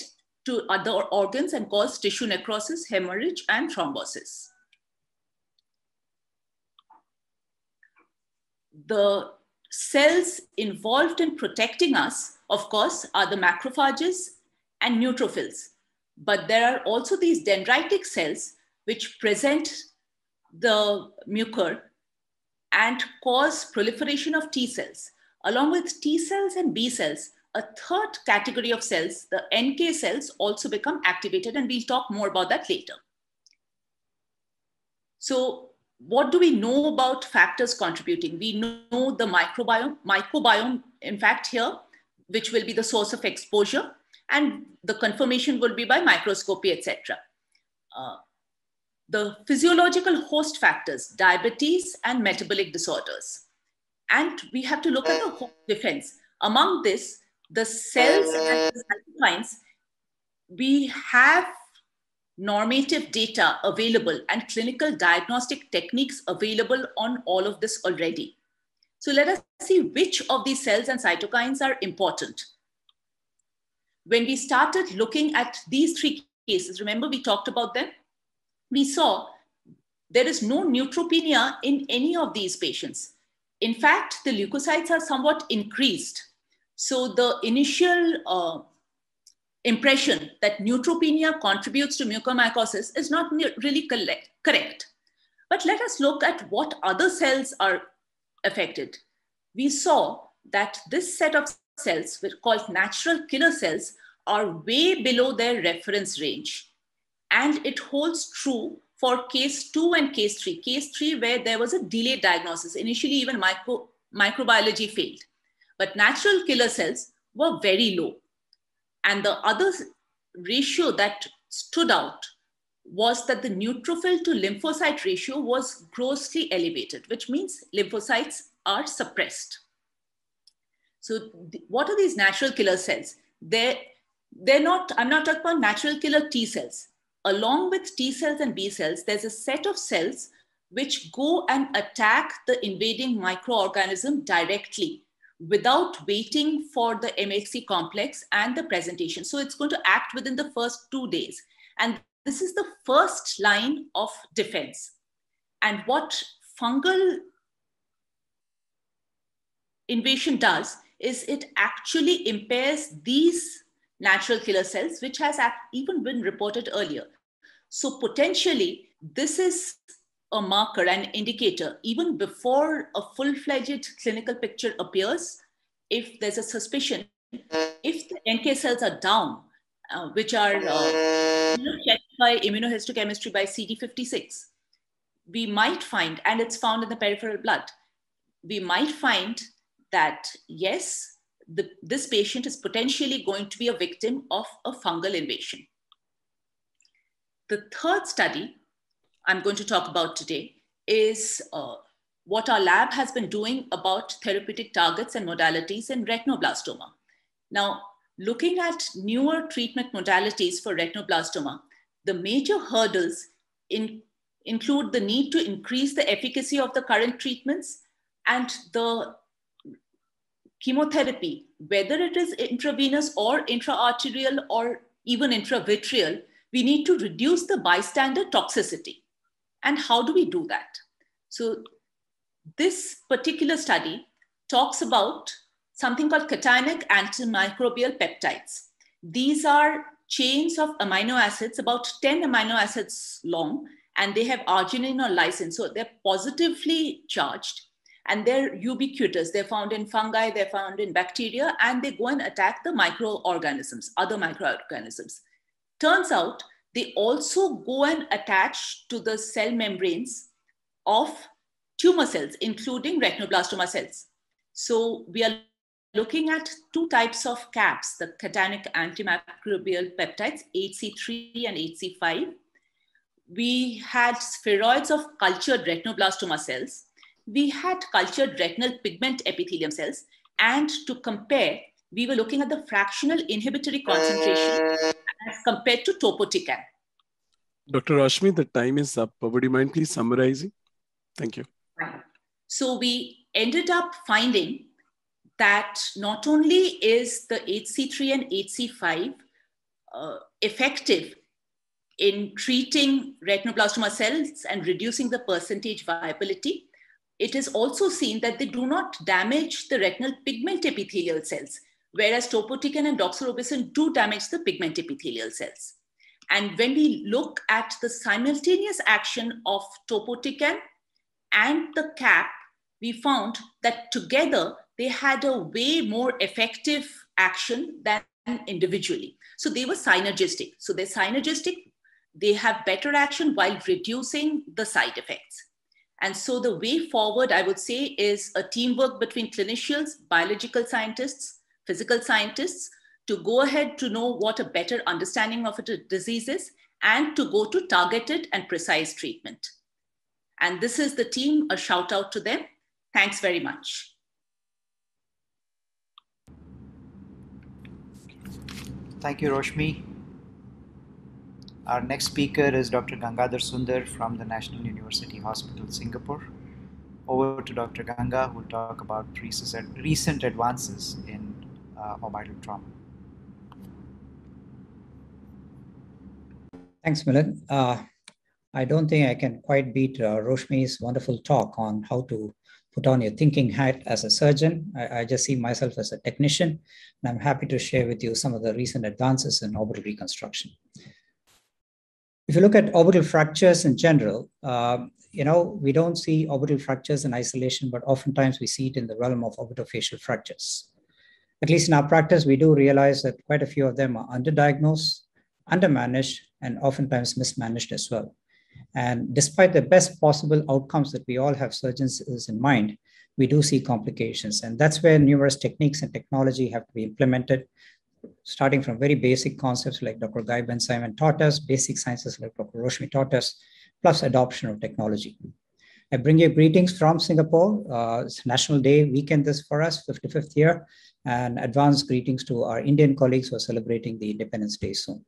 to other organs and cause tissue necrosis, hemorrhage, and thrombosis. The cells involved in protecting us, of course, are the macrophages and neutrophils. But there are also these dendritic cells which present the mucor and cause proliferation of T cells. Along with T cells and B cells, a third category of cells, the NK cells, also become activated, and we'll talk more about that later. So what do we know about factors contributing? We know the microbiome, in fact, here, which will be the source of exposure, and the confirmation will be by microscopy, etc. The physiological host factors, diabetes and metabolic disorders. And we have to look at the host defense. Among this, the cells and the cytokines, we have normative data available and clinical diagnostic techniques available on all of this already. So let us see which of these cells and cytokines are important. When we started looking at these three cases, remember we talked about them? We saw there is no neutropenia in any of these patients. In fact, the leukocytes are somewhat increased. So the initial impression that neutropenia contributes to mucormycosis is not really correct. But let us look at what other cells are affected. We saw that this set of cells, which are called natural killer cells, are way below their reference range. And it holds true for case 2 and case 3. Case 3, where there was a delayed diagnosis. Initially, even microbiology failed. But natural killer cells were very low. And the other ratio that stood out was that the neutrophil to lymphocyte ratio was grossly elevated, which means lymphocytes are suppressed. So what are these natural killer cells? I'm not talking about natural killer T cells. Along with T cells and B cells, there's a set of cells which go and attack the invading microorganism directly without waiting for the MHC complex and the presentation. So it's going to act within the first 2 days. And this is the first line of defense. And what fungal invasion does is it actually impairs these natural killer cells, which has even been reported earlier. So potentially, this is a marker, an indicator, even before a full-fledged clinical picture appears, if there's a suspicion, if the NK cells are down, which are checked by immunohistochemistry by CD56, we might find, and it's found in the peripheral blood, we might find that, yes, this patient is potentially going to be a victim of a fungal invasion. The third study I'm going to talk about today is what our lab has been doing about therapeutic targets and modalities in retinoblastoma. Now, looking at newer treatment modalities for retinoblastoma, the major hurdles include the need to increase the efficacy of the current treatments and the chemotherapy, whether it is intravenous or intraarterial or even intravitreal, we need to reduce the bystander toxicity. And how do we do that? So this particular study talks about something called cationic antimicrobial peptides. These are chains of amino acids, about 10 amino acids long, and they have arginine or lysine. So they're positively charged and they're ubiquitous. They're found in fungi, they're found in bacteria, and they go and attack the microorganisms, other microorganisms. Turns out they also go and attach to the cell membranes of tumor cells, including retinoblastoma cells. So we are looking at two types of CAPs, the cationic antimicrobial peptides, HC3 and HC5. We had spheroids of cultured retinoblastoma cells. We had cultured retinal pigment epithelium cells. And to compare, we were looking at the fractional inhibitory concentration as compared to topotecan. Dr. Rashmi, the time is up. Would you mind please summarizing? Thank you. So we ended up finding that not only is the HC3 and HC5 effective in treating retinoblastoma cells and reducing the percentage viability, it is also seen that they do not damage the retinal pigment epithelial cells, whereas topotecan and doxorubicin do damage the pigment epithelial cells. And when we look at the simultaneous action of topotecan and the CAP, we found that together they had a way more effective action than individually. So they were synergistic. So they're synergistic, they have better action while reducing the side effects. And so the way forward, I would say, is a teamwork between clinicians, biological scientists, physical scientists, to go ahead to know what a better understanding of a disease is and to go to targeted and precise treatment. And this is the team, a shout out to them. Thanks very much. Thank you, Roshmi. Our next speaker is Dr. Gangadhar Sundar from the National University Hospital, Singapore. Over to Dr. Ganga, who will talk about recent advances in orbital trauma. Thanks, Milind. I don't think I can quite beat Roshmi's wonderful talk on how to put on your thinking hat as a surgeon. I just see myself as a technician, and I'm happy to share with you some of the recent advances in orbital reconstruction. If you look at orbital fractures in general, we don't see orbital fractures in isolation, but oftentimes we see it in the realm of orbitofacial fractures. At least in our practice, we do realize that quite a few of them are underdiagnosed, undermanaged, and oftentimes mismanaged as well. And despite the best possible outcomes that we all have surgeons in mind, we do see complications. And that's where numerous techniques and technology have to be implemented, starting from very basic concepts like Dr. Guy Ben-Simon taught us, basic sciences like Dr. Roshmi taught us, plus adoption of technology. I bring you greetings from Singapore. It's National Day weekend this for us, 55th year, and advanced greetings to our Indian colleagues who are celebrating the Independence Day soon.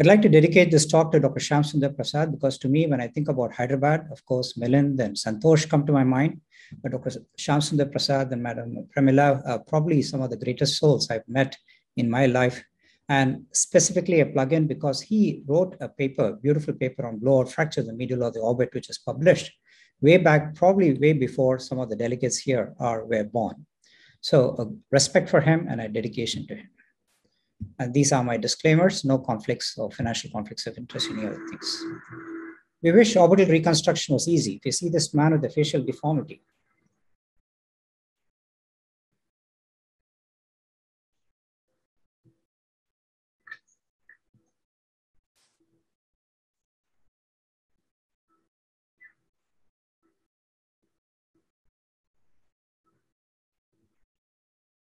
I'd like to dedicate this talk to Dr. Shyamsundar Prasad because to me, when I think about Hyderabad, of course, Milind and Santosh come to my mind, but Dr. Shyamsundar Prasad and Madam Pramila are probably some of the greatest souls I've met in my life. And specifically a plug-in because he wrote a paper, beautiful paper on blowout fracture in the medial of the orbit, which is published way back, probably way before some of the delegates here were born. So respect for him and a dedication to him. And these are my disclaimers, no conflicts or financial conflicts of interest, any other things. We wish orbital reconstruction was easy. If you see this man with the facial deformity,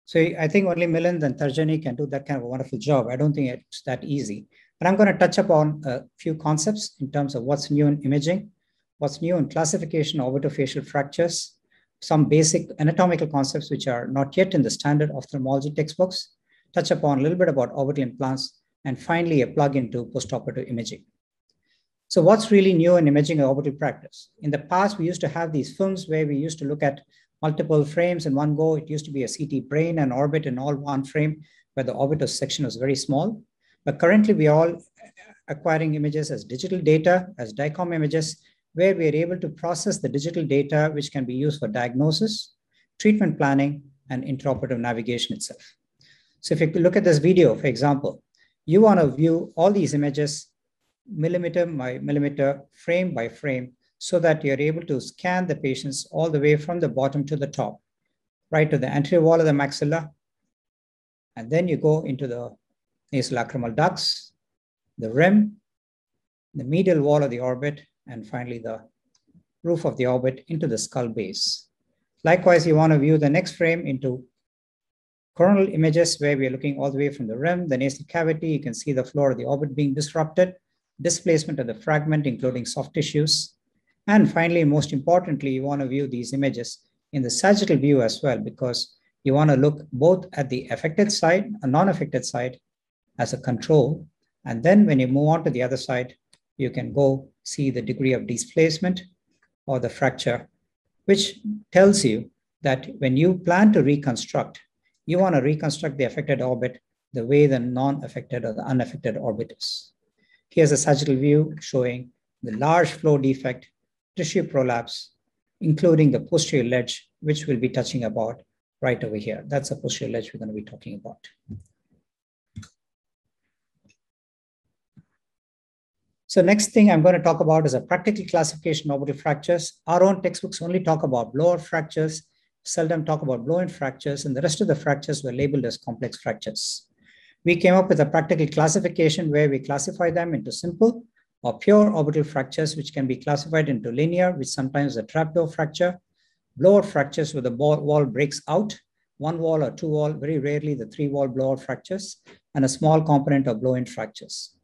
so I think only Milind and Tarjani can do that kind of a wonderful job. I don't think it's that easy. But I'm going to touch upon a few concepts in terms of what's new in imaging, what's new in classification of orbitofacial fractures, some basic anatomical concepts which are not yet in the standard ophthalmology textbooks, touch upon a little bit about orbital implants, and finally a plug into postoperative imaging. So what's really new in imaging and orbital practice? In the past, we used to have these films where we used to look at multiple frames in one go. It used to be a CT brain and orbit in all one frame where the orbital section was very small. But currently we are all acquiring images as digital data, as DICOM images, where we are able to process the digital data, which can be used for diagnosis, treatment planning, and intraoperative navigation itself. So if you look at this video, for example, you want to view all these images millimeter by millimeter, frame by frame, so that you're able to scan the patients all the way from the bottom to the top, right to the anterior wall of the maxilla. And then you go into the nasolacrimal ducts, the rim, the medial wall of the orbit, and finally the roof of the orbit into the skull base. Likewise, you want to view the next frame into coronal images where we are looking all the way from the rim, the nasal cavity. You can see the floor of the orbit being disrupted, displacement of the fragment, including soft tissues. And finally, most importantly, you want to view these images in the sagittal view as well, because you want to look both at the affected side, a non-affected side, as a control. And then when you move on to the other side, you can go see the degree of displacement or the fracture, which tells you that when you plan to reconstruct, you want to reconstruct the affected orbit the way the non-affected or the unaffected orbit is. Here's a sagittal view showing the large flow defect, tissue prolapse, including the posterior ledge, which we'll be touching about right over here. That's a posterior ledge we're going to be talking about. So next thing I'm going to talk about is a practical classification of orbital fractures. Our own textbooks only talk about blowout fractures, seldom talk about blow-in fractures, and the rest of the fractures were labeled as complex fractures. We came up with a practical classification where we classify them into simple or pure orbital fractures, which can be classified into linear, which sometimes is a trapdoor fracture, blowout fractures where the wall breaks out, one wall or two wall, very rarely the three wall blowout fractures, and a small component of blow-in fractures.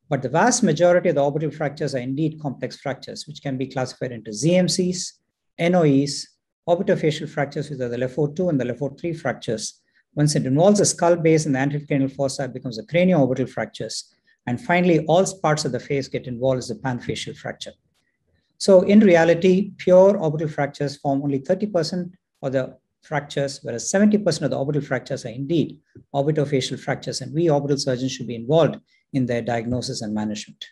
But the vast majority of the orbital fractures are indeed complex fractures, which can be classified into ZMCs, NOEs, orbitofacial fractures, which are the LEFO2 and the LEFO3 fractures. Once it involves the skull base and the anterior cranial fossa, it becomes a cranio-orbital fractures. And finally, all parts of the face get involved as a panfacial fracture. So in reality, pure orbital fractures form only 30% of the fractures, whereas 70% of the orbital fractures are indeed orbitofacial fractures, and we orbital surgeons should be involved in their diagnosis and management.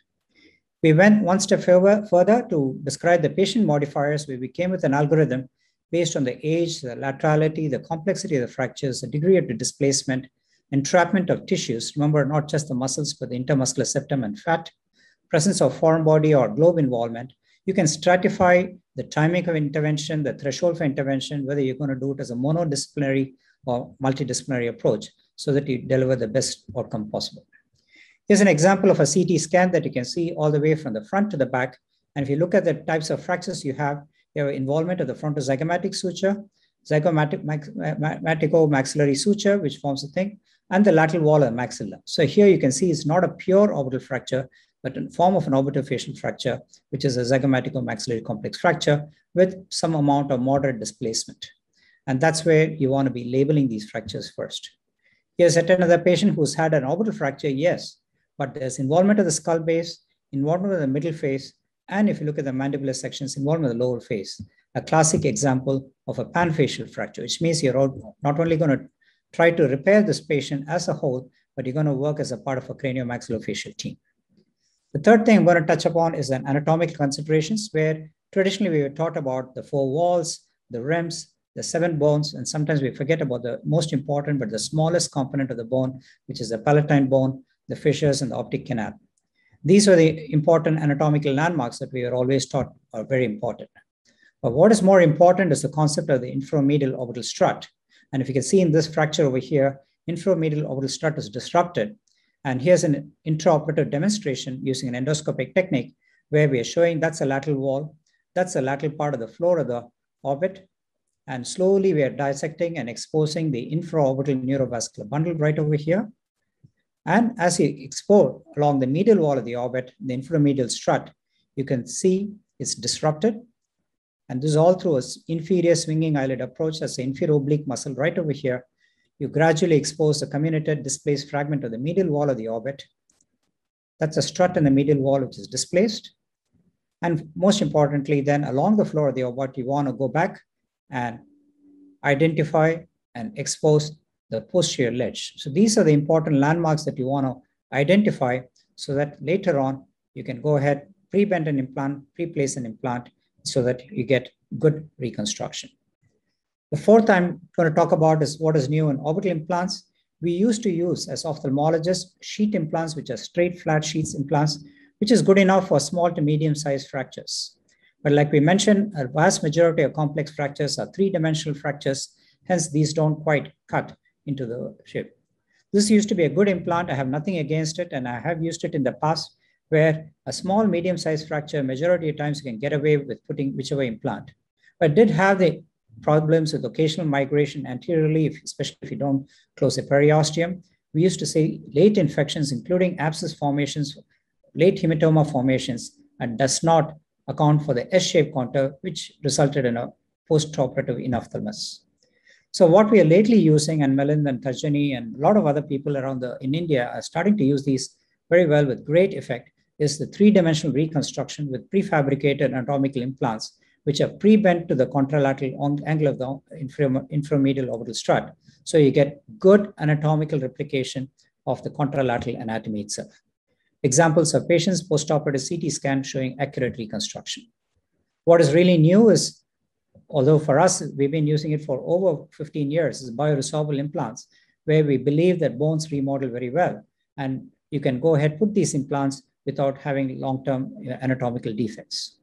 We went one step further to describe the patient modifiers, where we came with an algorithm based on the age, the laterality, the complexity of the fractures, the degree of the displacement, entrapment of tissues. Remember, not just the muscles, but the intermuscular septum and fat, presence of foreign body or globe involvement. You can stratify the timing of intervention, the threshold for intervention, whether you're going to do it as a monodisciplinary or multidisciplinary approach, so that you deliver the best outcome possible. Here's an example of a CT scan that you can see all the way from the front to the back. And if you look at the types of fractures you have involvement of the frontozygomatic suture, zygomatico-maxillary suture, which forms a thing, and the lateral wall of the maxilla. So here you can see it's not a pure orbital fracture, but in form of an orbitofacial fracture, which is a zygomatico-maxillary complex fracture with some amount of moderate displacement. And that's where you want to be labeling these fractures first. Here's another patient who's had an orbital fracture, yes, but there's involvement of the skull base, involvement of the middle face, and if you look at the mandibular sections, involvement of the lower face, a classic example of a panfacial fracture, which means you're not only going to try to repair this patient as a whole, but you're going to work as a part of a craniomaxillofacial team. The third thing I'm going to touch upon is an anatomical considerations, where traditionally we were taught about the four walls, the rims, the seven bones, and sometimes we forget about the most important, but the smallest component of the bone, which is the palatine bone, the fissures, and the optic canal. These are the important anatomical landmarks that we are always taught are very important. But what is more important is the concept of the inframedial orbital strut. And if you can see in this fracture over here, inframedial orbital strut is disrupted. And here's an intraoperative demonstration using an endoscopic technique where we are showing that's a lateral wall, that's the lateral part of the floor of the orbit. And slowly we are dissecting and exposing the infraorbital neurovascular bundle right over here. And as you explore along the medial wall of the orbit, the inframedial strut, you can see it's disrupted. And this is all through an inferior swinging eyelid approach. That's the inferior oblique muscle right over here. You gradually expose the comminuted displaced fragment of the medial wall of the orbit. That's a strut in the medial wall, which is displaced. And most importantly, then along the floor of the orbit, you want to go back and identify and expose the posterior ledge. So these are the important landmarks that you want to identify so that later on you can go ahead pre-bend an implant, pre-place an implant so that you get good reconstruction. The fourth I'm going to talk about is what is new in orbital implants. We used to use, as ophthalmologists, sheet implants, which are straight flat sheets implants, which is good enough for small to medium-sized fractures. But like we mentioned, a vast majority of complex fractures are three-dimensional fractures. Hence, these don't quite cut into the shape. This used to be a good implant. I have nothing against it, and I have used it in the past, where a small, medium-sized fracture, majority of times you can get away with putting whichever implant. But it did have the problems with occasional migration anteriorly, especially if you don't close a periosteum. We used to see late infections, including abscess formations, late hematoma formations, and does not account for the S-shaped contour, which resulted in a post-operative inophthalmos. So what we are lately using, and Milind and Tarjani and a lot of other people around in India are starting to use these very well with great effect, is the three-dimensional reconstruction with prefabricated anatomical implants, which are pre-bent to the contralateral angle of the inframedial orbital strut. So you get good anatomical replication of the contralateral anatomy itself. Examples of patients post-operative CT scan showing accurate reconstruction. What is really new is, although for us, we've been using it for over 15 years, is bioresorbable implants, where we believe that bones remodel very well. And you can go ahead, put these implants without having long-term anatomical defects.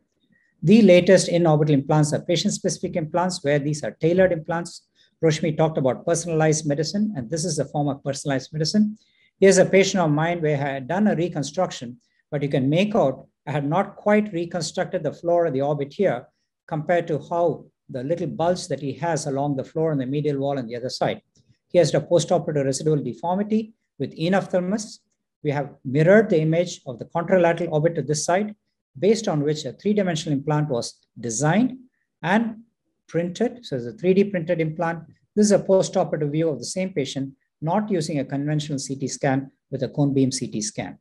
The latest in-orbital implants are patient-specific implants, where these are tailored implants. Roshmi talked about personalized medicine, and this is a form of personalized medicine. Here's a patient of mine where I had done a reconstruction, but you can make out I had not quite reconstructed the floor of the orbit here compared to how the little bulge that he has along the floor and the medial wall on the other side. He has a postoperative residual deformity with enophthalmos. We have mirrored the image of the contralateral orbit to this side, based on which a three-dimensional implant was designed and printed. So it's a 3D printed implant. This is a postoperative view of the same patient, not using a conventional CT scan with a cone beam CT scan.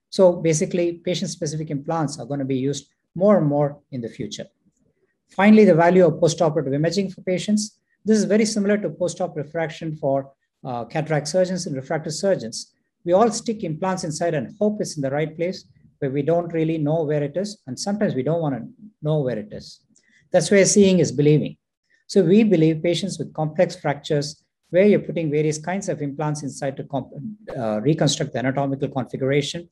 So basically, patient-specific implants are going to be used more and more in the future. Finally, the value of postoperative imaging for patients. This is very similar to post-op refraction for cataract surgeons and refractive surgeons. We all stick implants inside and hope it's in the right place, where we don't really know where it is, and sometimes we don't want to know where it is. That's where seeing is believing. So we believe patients with complex fractures, where you're putting various kinds of implants inside to reconstruct the anatomical configuration,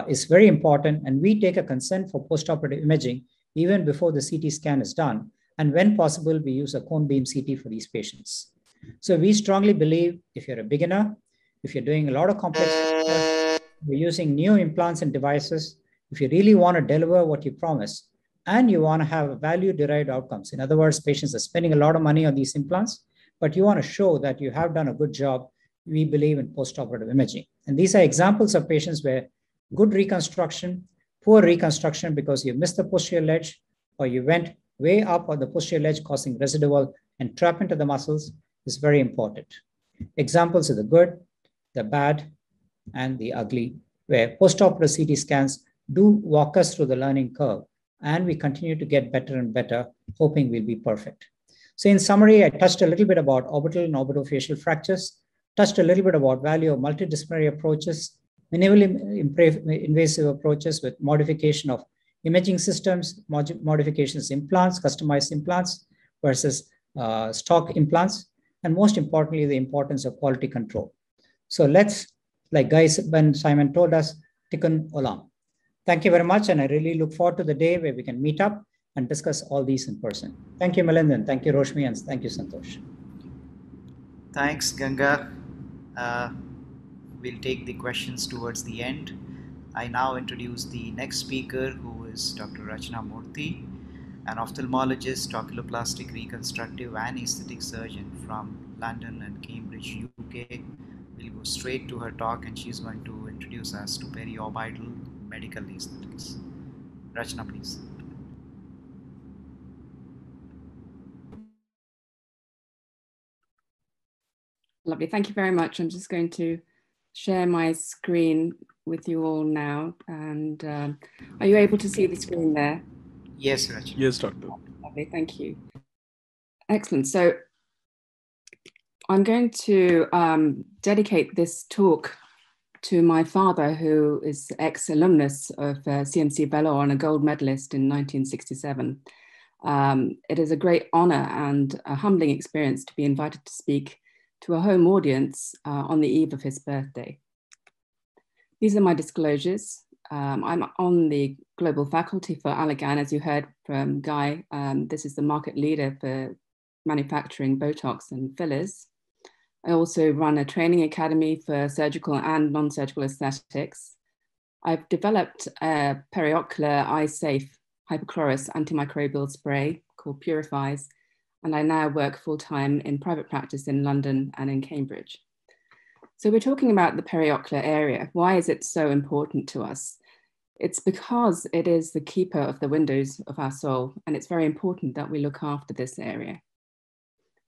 is very important. And we take a consent for postoperative imaging even before the CT scan is done. And when possible, we use a cone beam CT for these patients. So we strongly believe if you're a beginner, if you're doing a lot of complex fractures, you're using new implants and devices, if you really want to deliver what you promise, and you want to have value-derived outcomes. In other words, patients are spending a lot of money on these implants, but you want to show that you have done a good job. We believe in postoperative imaging. And these are examples of patients where good reconstruction, poor reconstruction because you missed the posterior ledge, or you went way up on the posterior ledge causing residual entrapment of the muscles is very important. Examples of the good, the bad, and the ugly, where postoperative CT scans do walk us through the learning curve, and we continue to get better and better, hoping we'll be perfect. So in summary, I touched a little bit about orbital and orbitofacial fractures, touched a little bit about value of multidisciplinary approaches, minimally invasive approaches with modification of imaging systems, modifications implants, customized implants versus stock implants, and most importantly, the importance of quality control. So let's, like Guy Ben Simon told us, tikkun olam. Thank you very much, and I really look forward to the day where we can meet up and discuss all these in person. Thank you, Milind, thank you, Roshmi, and thank you, Santosh. Thanks, Ganga. We'll take the questions towards the end. I now introduce the next speaker, who is Dr. Rachna Murthy, an ophthalmologist, oculoplastic reconstructive and aesthetic surgeon from London and Cambridge, UK. We'll go straight to her talk, and she's going to introduce us to periorbital medical aesthetics. Rachna, please. Lovely, thank you very much. I'm just going to share my screen with you all now. And are you able to see the screen there? Yes, Rachna. Yes, doctor. Lovely, thank you. Excellent. So I'm going to dedicate this talk to my father, who is ex-alumnus of CMC Vellore and a gold medalist in 1967. It is a great honor and a humbling experience to be invited to speak to a home audience on the eve of his birthday. These are my disclosures. I'm on the global faculty for Allergan, as you heard from Guy. This is the market leader for manufacturing Botox and fillers. I also run a training academy for surgical and non-surgical aesthetics. I've developed a periocular eye-safe hypochlorous antimicrobial spray called Purifies, and I now work full-time in private practice in London and in Cambridge. So we're talking about the periocular area. Why is it so important to us? It's because it is the keeper of the windows of our soul, and it's very important that we look after this area.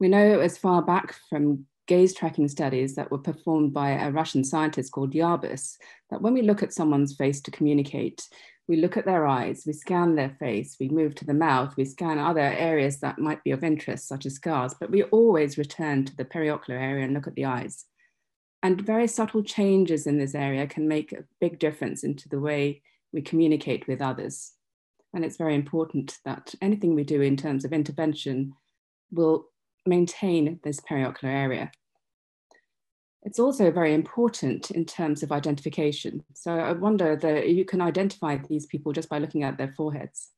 We know as far back from gaze tracking studies that were performed by a Russian scientist called Yarbus, that when we look at someone's face to communicate, we look at their eyes, we scan their face, we move to the mouth, we scan other areas that might be of interest, such as scars, but we always return to the periocular area and look at the eyes. And very subtle changes in this area can make a big difference into the way we communicate with others. And it's very important that anything we do in terms of intervention will maintain this periocular area. It's also very important in terms of identification. So I wonder that you can identify these people just by looking at their foreheads.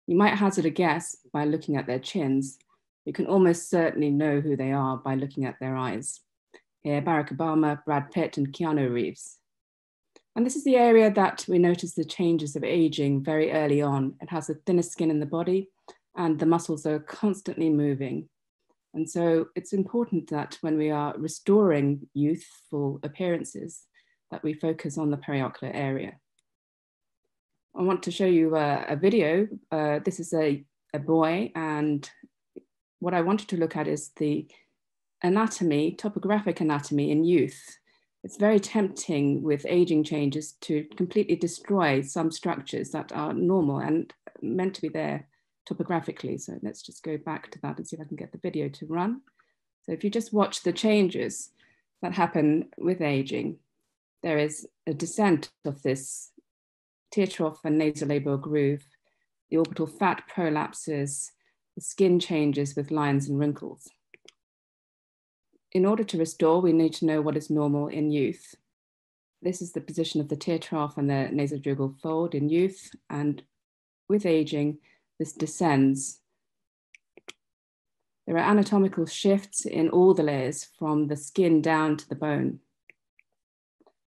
You might hazard a guess by looking at their chins. You can almost certainly know who they are by looking at their eyes. Here, Barack Obama, Brad Pitt, and Keanu Reeves. And this is the area that we notice the changes of aging very early on. It has the thinnest skin in the body, and the muscles are constantly moving. And so it's important that when we are restoring youthful appearances, that we focus on the periocular area. I want to show you a video. This is a boy, and what I wanted to look at is the anatomy, topographic anatomy in youth. It's very tempting with aging changes to completely destroy some structures that are normal and meant to be there topographically. So let's just go back to that and see if I can get the video to run. So if you just watch the changes that happen with aging, there is a descent of this tear trough and nasolabial groove, the orbital fat prolapses, the skin changes with lines and wrinkles. In order to restore, we need to know what is normal in youth. This is the position of the tear trough and the nasojugal fold in youth, and with aging, this descends. There are anatomical shifts in all the layers from the skin down to the bone.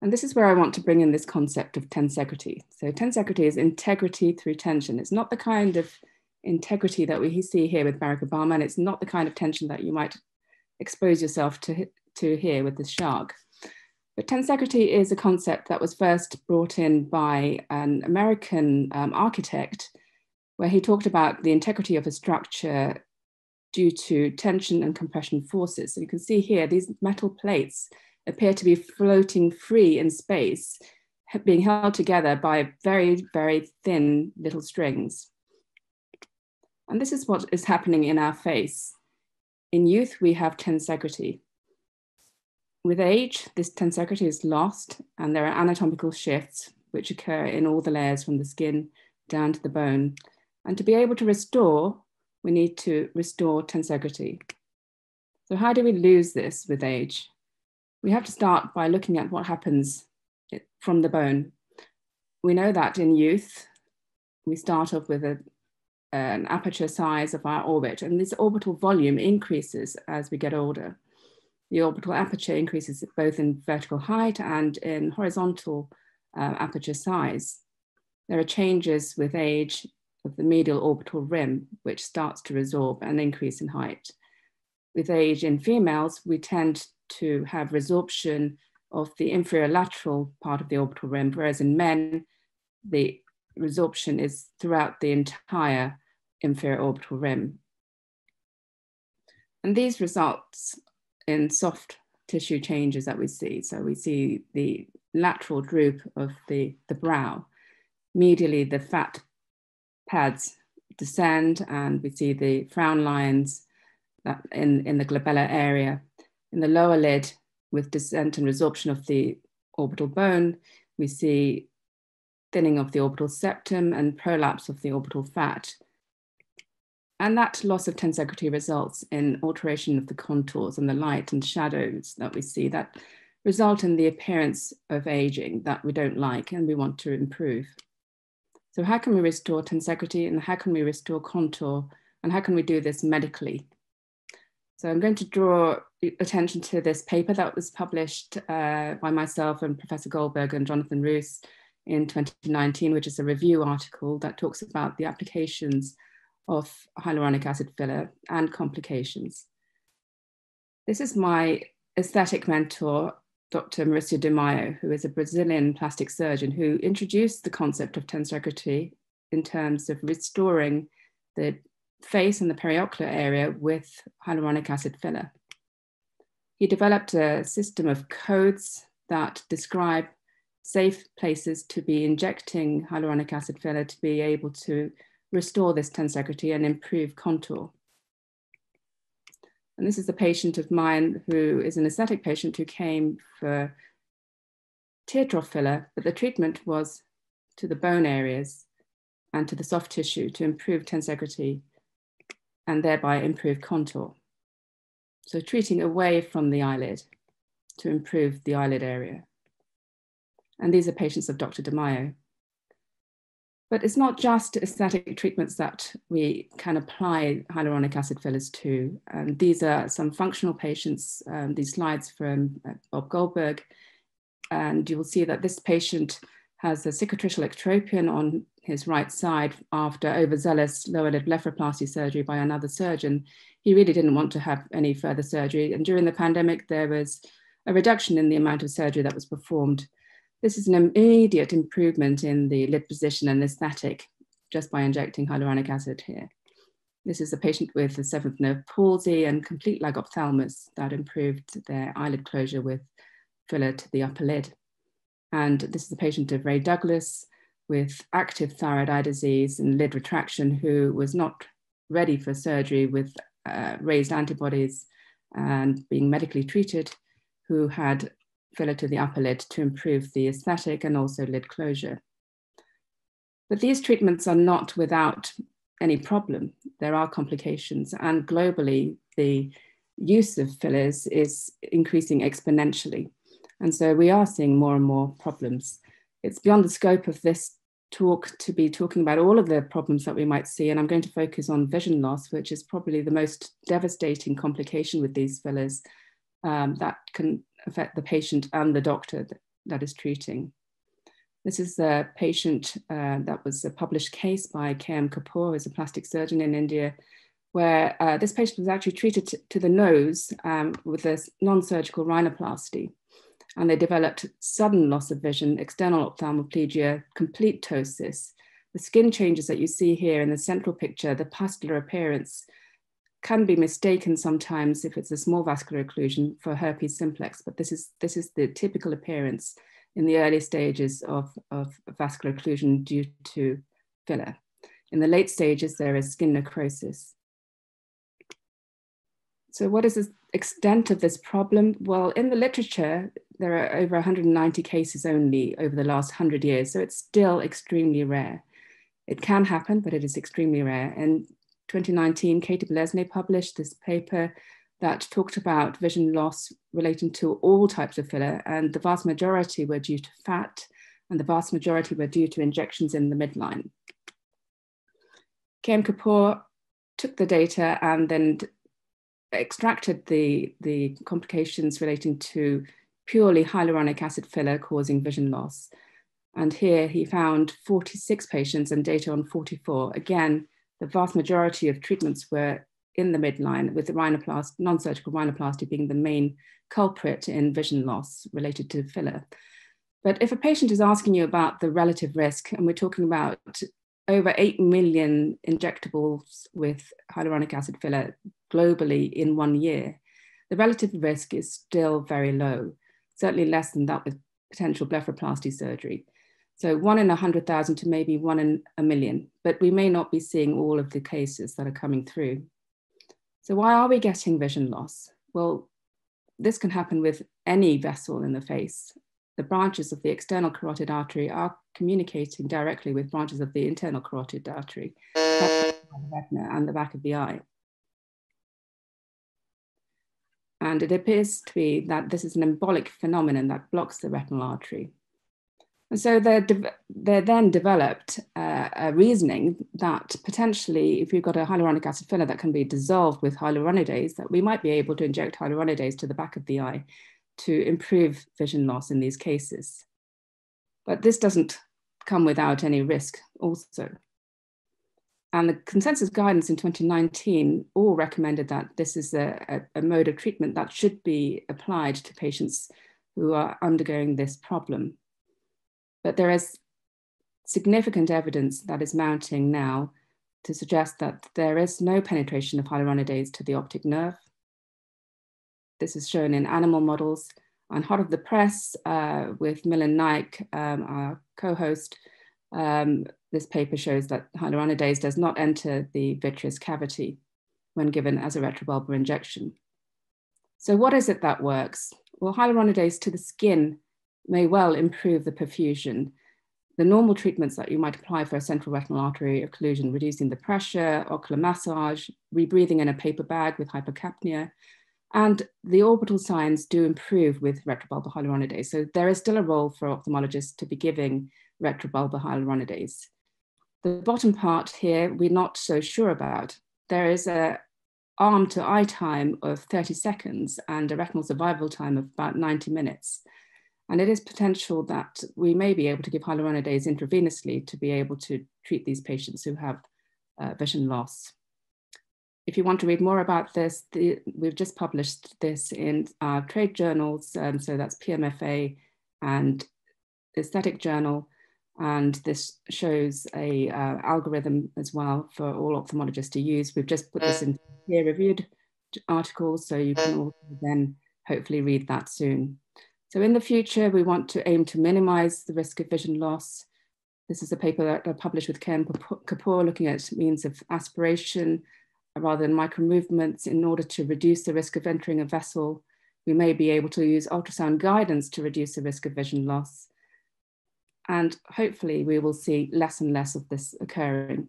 And this is where I want to bring in this concept of tensegrity. So tensegrity is integrity through tension. It's not the kind of integrity that we see here with Barack Obama, and it's not the kind of tension that you might expose yourself to here with this shark. But tensegrity is a concept that was first brought in by an American architect, where he talked about the integrity of a structure due to tension and compression forces. So you can see here, these metal plates appear to be floating free in space, being held together by very, very thin little strings. And this is what is happening in our face. In youth, we have tensegrity. With age, this tensegrity is lost, and there are anatomical shifts which occur in all the layers from the skin down to the bone. And to be able to restore, we need to restore tensegrity. So how do we lose this with age? We have to start by looking at what happens from the bone. We know that in youth, we start off with an aperture size of our orbit, and this orbital volume increases as we get older. The orbital aperture increases both in vertical height and in horizontal aperture size. There are changes with age of the medial orbital rim, which starts to resorb and increase in height. With age in females, we tend to have resorption of the inferior lateral part of the orbital rim, whereas in men, the resorption is throughout the entire inferior orbital rim. And these results in soft tissue changes that we see. So we see the lateral droop of the brow. Medially, the fat pads descend, and we see the frown lines in the glabellar area. In the lower lid, with descent and resorption of the orbital bone. We see thinning of the orbital septum and prolapse of the orbital fat. And that loss of tensegrity results in alteration of the contours and the light and shadows that we see that result in the appearance of aging that we don't like and we want to improve. So how can we restore tensegrity, and how can we restore contour, and how can we do this medically? So I'm going to draw attention to this paper that was published by myself and Professor Goldberg and Jonathan Roos in 2019, which is a review article that talks about the applications of hyaluronic acid filler and complications. This is my aesthetic mentor, Dr. Mauricio de Maio, who is a Brazilian plastic surgeon who introduced the concept of tensegrity in terms of restoring the face and the periocular area with hyaluronic acid filler. He developed a system of codes that describe safe places to be injecting hyaluronic acid filler to be able to restore this tensegrity and improve contour. And this is a patient of mine who is an aesthetic patient who came for tear trough filler, but the treatment was to the bone areas and to the soft tissue to improve tensegrity and thereby improve contour. So treating away from the eyelid to improve the eyelid area. And these are patients of Dr. de Maio. But it's not just aesthetic treatments that we can apply hyaluronic acid fillers to. These are some functional patients, these slides from Bob Goldberg. And you will see that this patient has a cicatricial ectropion on his right side after overzealous lower lid blepharoplasty surgery by another surgeon. He really didn't want to have any further surgery. And during the pandemic, there was a reduction in the amount of surgery that was performed. This is an immediate improvement in the lid position and aesthetic just by injecting hyaluronic acid here. This is a patient with a seventh nerve palsy and complete lag ophthalmos that improved their eyelid closure with filler to the upper lid. And this is a patient of Ray Douglas with active thyroid eye disease and lid retraction who was not ready for surgery with raised antibodies and being medically treated, who had filler to the upper lid to improve the aesthetic and also lid closure. But these treatments are not without any problem. There are complications, and globally, the use of fillers is increasing exponentially. And so we are seeing more and more problems. It's beyond the scope of this talk to be talking about all of the problems that we might see, and I'm going to focus on vision loss, which is probably the most devastating complication with these fillers that can affect the patient and the doctor that is treating. This is a patient that was a published case by K.M. Kapoor, who is a plastic surgeon in India, where this patient was actually treated to the nose with a non-surgical rhinoplasty. And they developed sudden loss of vision, external ophthalmoplegia, complete ptosis. The skin changes that you see here in the central picture, the pustular appearance, can be mistaken sometimes if it's a small vascular occlusion for herpes simplex, but this is the typical appearance in the early stages of vascular occlusion due to filler. In the late stages, there is skin necrosis. So what is the extent of this problem? Well, in the literature, there are over 190 cases only over the last 100 years, so it's still extremely rare. It can happen, but it is extremely rare. And 2019, Katie Belesne published this paper that talked about vision loss relating to all types of filler, and the vast majority were due to fat, and the vast majority were due to injections in the midline. K.M. Kapoor took the data and then extracted the complications relating to purely hyaluronic acid filler causing vision loss. And here he found 46 patients and data on 44. Again, the vast majority of treatments were in the midline, with the rhinoplasty, non-surgical rhinoplasty being the main culprit in vision loss related to filler. But if a patient is asking you about the relative risk, and we're talking about over 8 million injectables with hyaluronic acid filler globally in 1 year, the relative risk is still very low, certainly less than that with potential blepharoplasty surgery. So 1 in 100,000 to maybe 1 in a million, but we may not be seeing all of the cases that are coming through. So why are we getting vision loss? Well, this can happen with any vessel in the face. the branches of the external carotid artery are communicating directly with branches of the internal carotid artery, the retina and the back of the eye. And it appears to be that this is an embolic phenomenon that blocks the retinal artery. And so they then developed a reasoning that potentially, if you've got a hyaluronic acid filler that can be dissolved with hyaluronidase, that we might be able to inject hyaluronidase to the back of the eye to improve vision loss in these cases. But this doesn't come without any risk also. And the consensus guidance in 2019 all recommended that this is a mode of treatment that should be applied to patients who are undergoing this problem. But there is significant evidence that is mounting now to suggest that there is no penetration of hyaluronidase to the optic nerve. This is shown in animal models. On Hot of the Press with Milind Naik, our co-host, this paper shows that hyaluronidase does not enter the vitreous cavity when given as a retrobulbar injection. So what is it that works? Well, hyaluronidase to the skin may well improve the perfusion. The normal treatments that you might apply for a central retinal artery occlusion, reducing the pressure, ocular massage, rebreathing in a paper bag with hypercapnia, and the orbital signs do improve with retrobulbar hyaluronidase. So there is still a role for ophthalmologists to be giving retrobulbar hyaluronidase. The bottom part here, we're not so sure about. There is an arm to eye time of 30 seconds and a retinal survival time of about 90 minutes. And it is potential that we may be able to give hyaluronidase intravenously to be able to treat these patients who have vision loss. If you want to read more about this, we've just published this in our trade journals. So that's PMFA and Aesthetic Journal. And this shows a algorithm as well for all ophthalmologists to use. We've just put this in peer-reviewed articles, so you can also then hopefully read that soon. So in the future, we want to aim to minimize the risk of vision loss. This is a paper that I published with Ken Kapoor looking at means of aspiration rather than micro movements in order to reduce the risk of entering a vessel. We may be able to use ultrasound guidance to reduce the risk of vision loss. And hopefully we will see less and less of this occurring.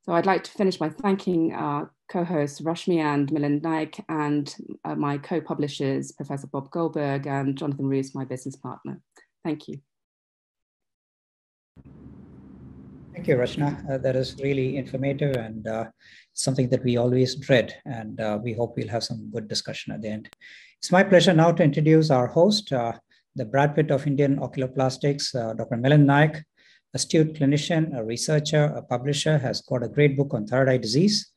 So I'd like to finish by thanking our co-hosts Rashmi and Milind Naik and my co-publishers, Professor Bob Goldberg and Jonathan Roos, my business partner. Thank you. Thank you, Rachna. That is really informative and something that we always dread. And we hope we'll have some good discussion at the end. It's my pleasure now to introduce our host, the Brad Pitt of Indian oculoplastics, Dr. Milind Naik, astute clinician, a researcher, a publisher, has got a great book on thyroid eye disease,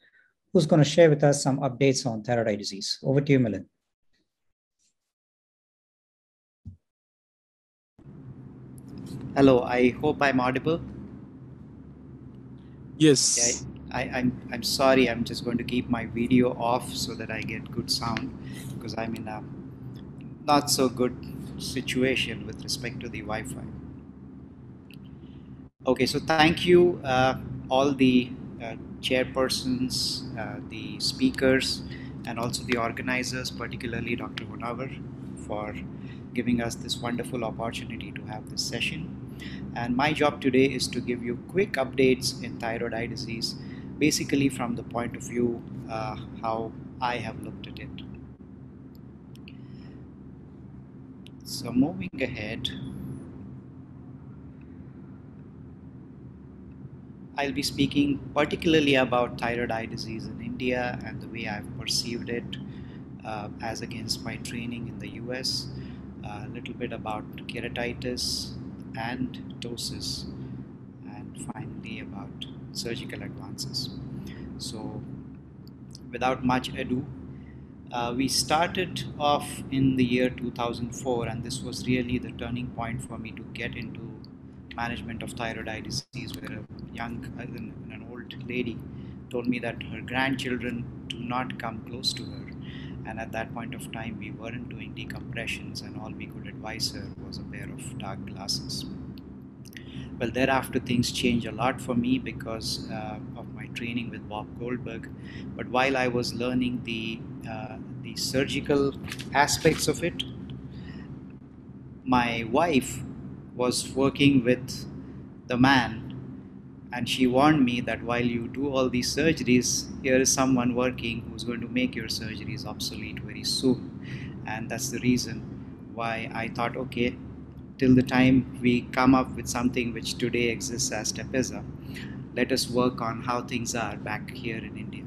who's going to share with us some updates on thyroid eye disease. Over to you, Milind. Hello, I hope I'm audible. Yes. Okay, I'm sorry, I'm just going to keep my video off so that I get good sound because I'm in a not so good situation with respect to the Wi-Fi. Okay, so thank you all the chairpersons, the speakers, and also the organizers, particularly Dr. Munavar, for giving us this wonderful opportunity to have this session. And my job today is to give you quick updates in thyroid eye disease, basically from the point of view how I have looked at it. So moving ahead, I'll be speaking particularly about thyroid eye disease in India and the way I've perceived it as against my training in the US, a little bit about keratitis and ptosis, and finally about surgical advances. So without much ado, we started off in the year 2004, and this was really the turning point for me to get into management of thyroid eye disease, where an old lady told me that her grandchildren do not come close to her, and at that point of time we weren't doing decompressions, and all we could advise her was a pair of dark glasses. Well, thereafter things changed a lot for me because of my training with Bob Goldberg. But while I was learning the surgical aspects of it, my wife was working with the man, and she warned me that while you do all these surgeries, here is someone working who's going to make your surgeries obsolete very soon. And that's the reason why I thought, okay, till the time we come up with something which today exists as Tepeza, let us work on how things are back here in India.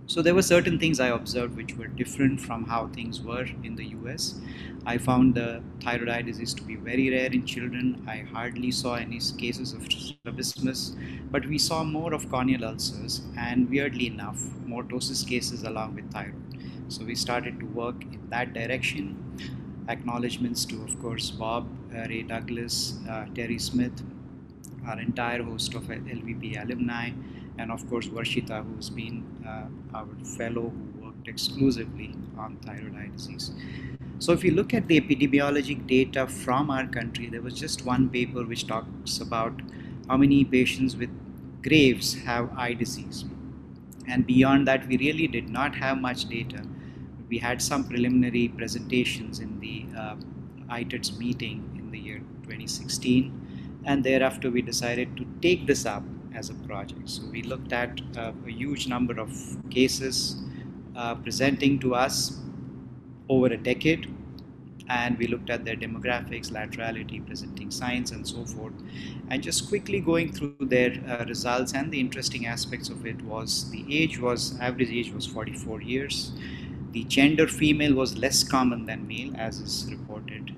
So there were certain things I observed which were different from how things were in the US. I found the thyroid eye disease to be very rare in children. I hardly saw any cases of strabismus, but we saw more of corneal ulcers and, weirdly enough, more ptosis cases along with thyroid. So we started to work in that direction. Acknowledgements to, of course, Bob, Ray Douglas, Terry Smith, our entire host of LVP alumni, and of course Varshita, who's been our fellow who worked exclusively on thyroid eye disease. So if you look at the epidemiologic data from our country, there was just one paper which talks about how many patients with Graves have eye disease. And beyond that, we really did not have much data. We had some preliminary presentations in the ITEDS meeting in the year 2016. And thereafter, we decided to take this up as a project. So we looked at a huge number of cases presenting to us over a decade, and we looked at their demographics, laterality, presenting signs, and so forth. And just quickly going through their results, and the interesting aspects of it was the average age was 44 years. The gender female was less common than male, as is reported,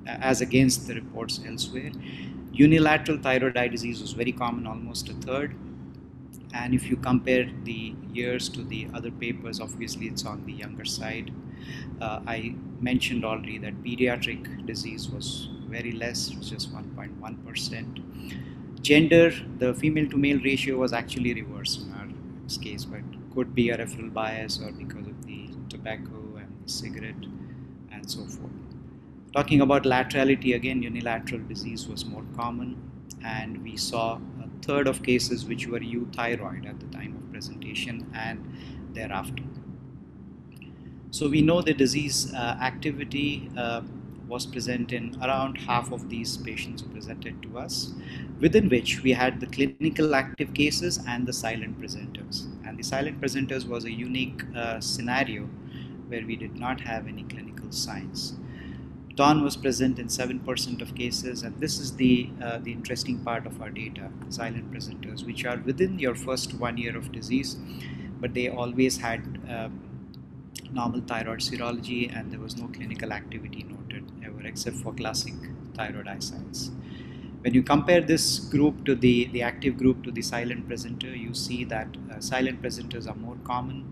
as against the reports elsewhere. Unilateral thyroid eye disease was very common, almost a third. And if you compare the years to the other papers, obviously it's on the younger side. I mentioned already that pediatric disease was very less, it was just 1.1%. Gender, the female to male ratio was actually reversed in our case, but could be a referral bias or because of the tobacco and the cigarette and so forth. Talking about laterality, again, unilateral disease was more common, and we saw a third of cases which were euthyroid at the time of presentation and thereafter. So we know the disease activity was present in around half of these patients who presented to us, within which we had the clinical active cases and the silent presenters. And the silent presenters was a unique scenario where we did not have any clinical signs. Dawn was present in 7% of cases, and this is the interesting part of our data, silent presenters, which are within your first 1 year of disease, but they always had normal thyroid serology, and there was no clinical activity noted ever except for classic thyroid eye signs. When you compare this group to the active group to the silent presenter, you see that silent presenters are more common.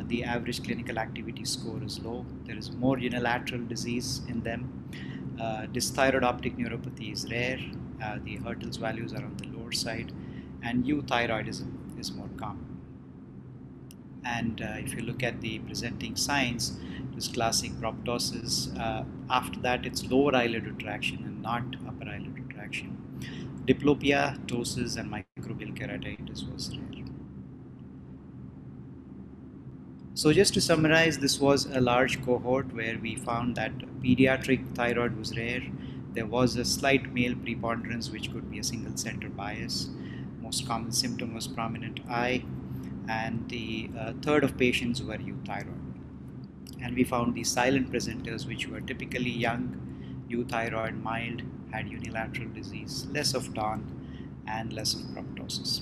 The average clinical activity score is low. There is more unilateral disease in them. Dysthyroid optic neuropathy is rare. The Hertel's values are on the lower side, and euthyroidism is more common. And if you look at the presenting signs, this classic proptosis. After that, it's lower eyelid retraction and not upper eyelid retraction. Diplopia, ptosis, and microbial keratitis was rare. So just to summarize, this was a large cohort where we found that pediatric thyroid was rare. There was a slight male preponderance, which could be a single center bias. Most common symptom was prominent eye, and the third of patients were euthyroid. And we found these silent presenters, which were typically young, euthyroid, mild, had unilateral disease, less of dawn, and less of proptosis.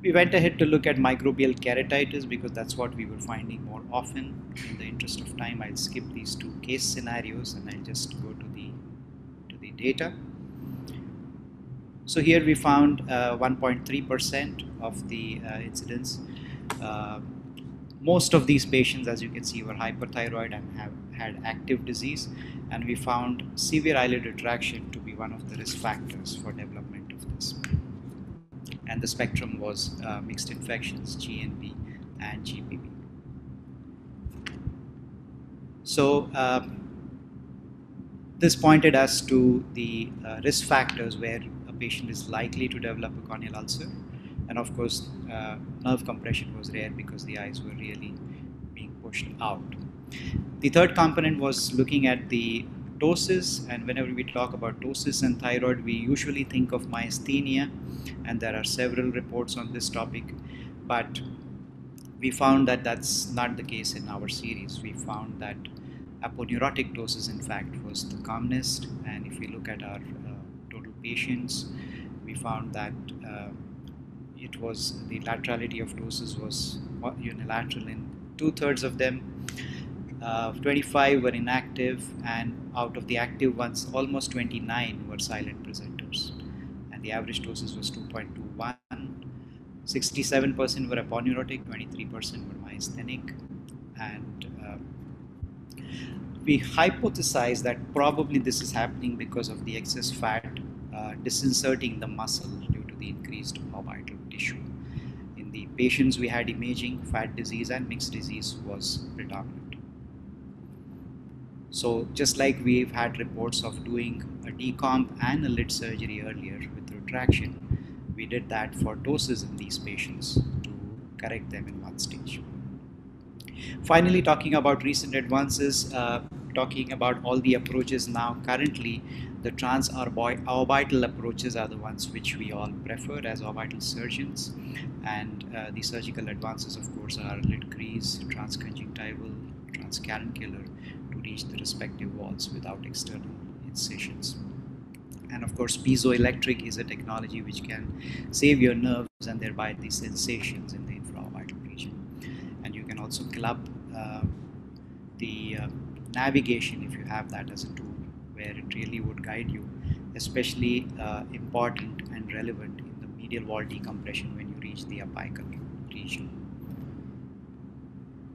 We went ahead to look at microbial keratitis because that's what we were finding more often. In the interest of time, I'll skip these two case scenarios and I'll just go to the data. So here we found 1.3% of the incidence. Most of these patients, as you can see, were hyperthyroid and had active disease, and we found severe eyelid retraction to be one of the risk factors for development of this. And the spectrum was mixed infections, GNP and GPB. So this pointed us to the risk factors where a patient is likely to develop a corneal ulcer. And of course, nerve compression was rare because the eyes were really being pushed out. The third component was looking at the ptosis, and whenever we talk about ptosis and thyroid, we usually think of myasthenia, and there are several reports on this topic, but we found that that's not the case in our series. We found that aponeurotic ptosis, in fact, was the commonest, and if we look at our total patients, we found that it was the laterality of ptosis was unilateral in 2/3 of them. 25 were inactive, and out of the active ones, almost 29 were silent presenters, and the average ptosis was 2.21. 67% were aponeurotic, 23% were myasthenic, and we hypothesize that probably this is happening because of the excess fat disinserting the muscle due to the increased orbital tissue. In the patients we had imaging, fat disease and mixed disease was predominant. So just like we've had reports of doing a decomp and a lid surgery earlier with retraction, we did that for ptosis in these patients to correct them in one stage. Finally, talking about recent advances, talking about all the approaches now currently, the transorbital approaches are the ones which we all prefer as orbital surgeons, and the surgical advances, of course, are lid crease, transconjunctival, transcaruncular, to reach the respective walls without external incisions. And of course, piezoelectric is a technology which can save your nerves and thereby the sensations in the infraorbital region. And you can also club the navigation if you have that as a tool, where it really would guide you, especially important and relevant in the medial wall decompression when you reach the apical region.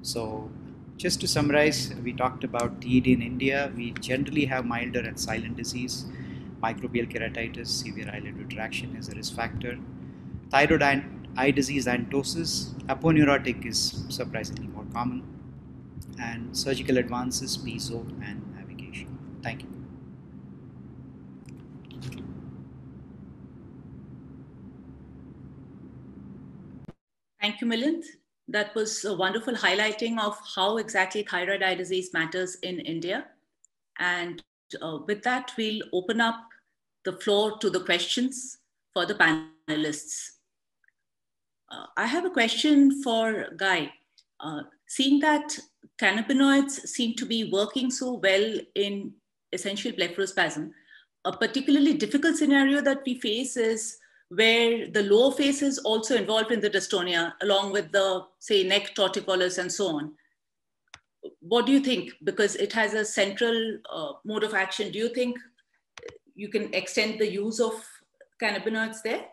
So just to summarize, we talked about TED in India. We generally have milder and silent disease. Microbial keratitis, severe eyelid retraction is a risk factor. Thyroid eye disease and ptosis. Aponeurotic is surprisingly more common. And surgical advances, piezo and navigation. Thank you. Thank you, Milind. That was a wonderful highlighting of how exactly thyroid eye disease matters in India. And with that, we'll open up the floor to the questions for the panelists. I have a question for Guy. Seeing that cannabinoids seem to be working so well in essential blepharospasm, a particularly difficult scenario that we face is where the lower face is also involved in the dystonia, along with the, say, neck torticollis and so on. What do you think? Because it has a central mode of action. Do you think you can extend the use of cannabinoids there?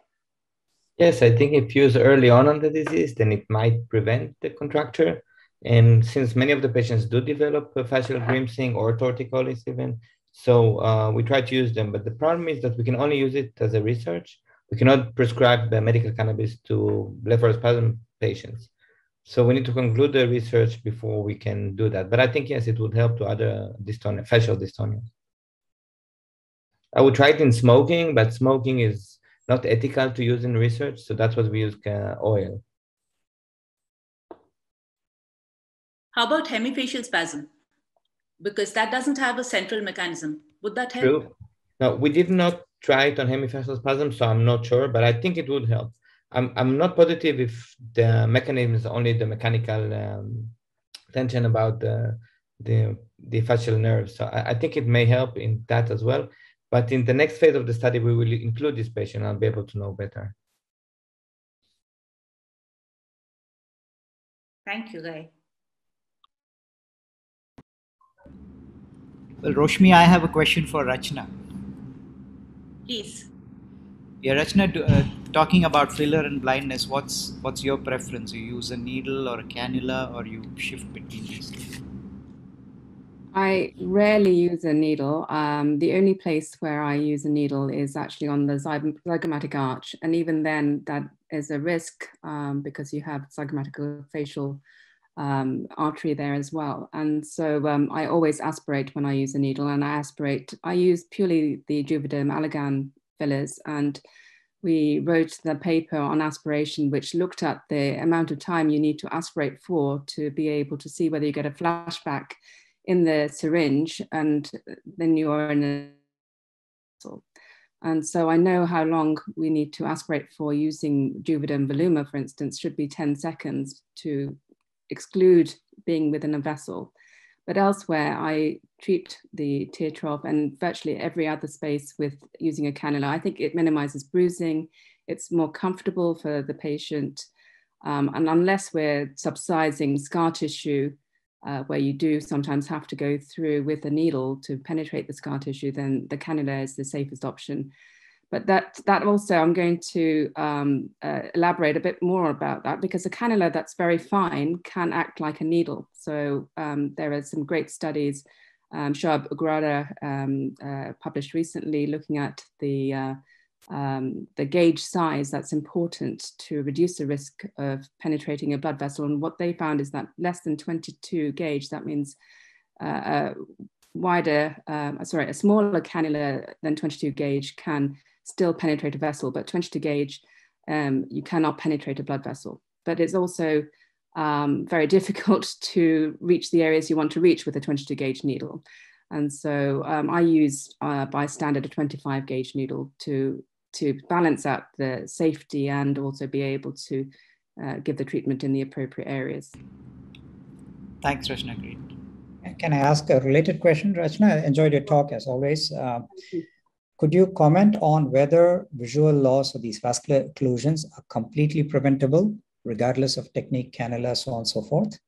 Yes, I think if used early on the disease, then it might prevent the contracture. And since many of the patients do develop facial grimacing or torticollis even, so we try to use them. But the problem is that we can only use it as a research. We cannot prescribe medical cannabis to blepharospasm patients. So we need to conclude the research before we can do that. But I think, yes, it would help to other dystonia, facial dystonia. I would try it in smoking, but smoking is not ethical to use in research. So that's what we use oil. How about hemifacial spasm? Because that doesn't have a central mechanism. Would that help? True. No, we did not try it on hemifacial spasm, so I'm not sure, but I think it would help. I'm not positive if the mechanism is only the mechanical tension about the facial nerve. So I think it may help in that as well. But in the next phase of the study, we will include this patient. I'll be able to know better. Thank you, Guy. Well, Roshmi, I have a question for Rachna. Please. Yeah, Rachna, talking about filler and blindness, what's your preference? You use a needle or a cannula, or you shift between these two? I rarely use a needle. The only place where I use a needle is actually on the zygomatic arch. And even then, that is a risk because you have zygomatic facial artery there as well. And so I always aspirate when I use a needle, and I use purely the Juvederm Allergan fillers. And we wrote the paper on aspiration, which looked at the amount of time you need to aspirate for to be able to see whether you get a flashback in the syringe, and then you are in a vessel. And so I know how long we need to aspirate for using Juvederm Voluma, for instance, should be 10 seconds to exclude being within a vessel. But elsewhere, I treat the tear trough and virtually every other space with using a cannula. I think it minimizes bruising. It's more comfortable for the patient. And unless we're subcising scar tissue, where you do sometimes have to go through with a needle to penetrate the scar tissue, then the cannula is the safest option. But that also, I'm going to elaborate a bit more about that, because a cannula that's very fine can act like a needle. So there are some great studies, Shoaib Ugrada published recently, looking at the gauge size that's important to reduce the risk of penetrating a blood vessel. And what they found is that less than 22 gauge, that means a smaller cannula than 22 gauge can still penetrate a vessel, but 22 gauge, you cannot penetrate a blood vessel. But it's also very difficult to reach the areas you want to reach with a 22 gauge needle. And so I use by standard a 25 gauge needle to balance out the safety and also be able to give the treatment in the appropriate areas. Thanks, Rachna. Great. Can I ask a related question, Rachna? I enjoyed your talk as always. Could you comment on whether visual loss of these vascular occlusions are completely preventable, regardless of technique, cannula, so on and so forth?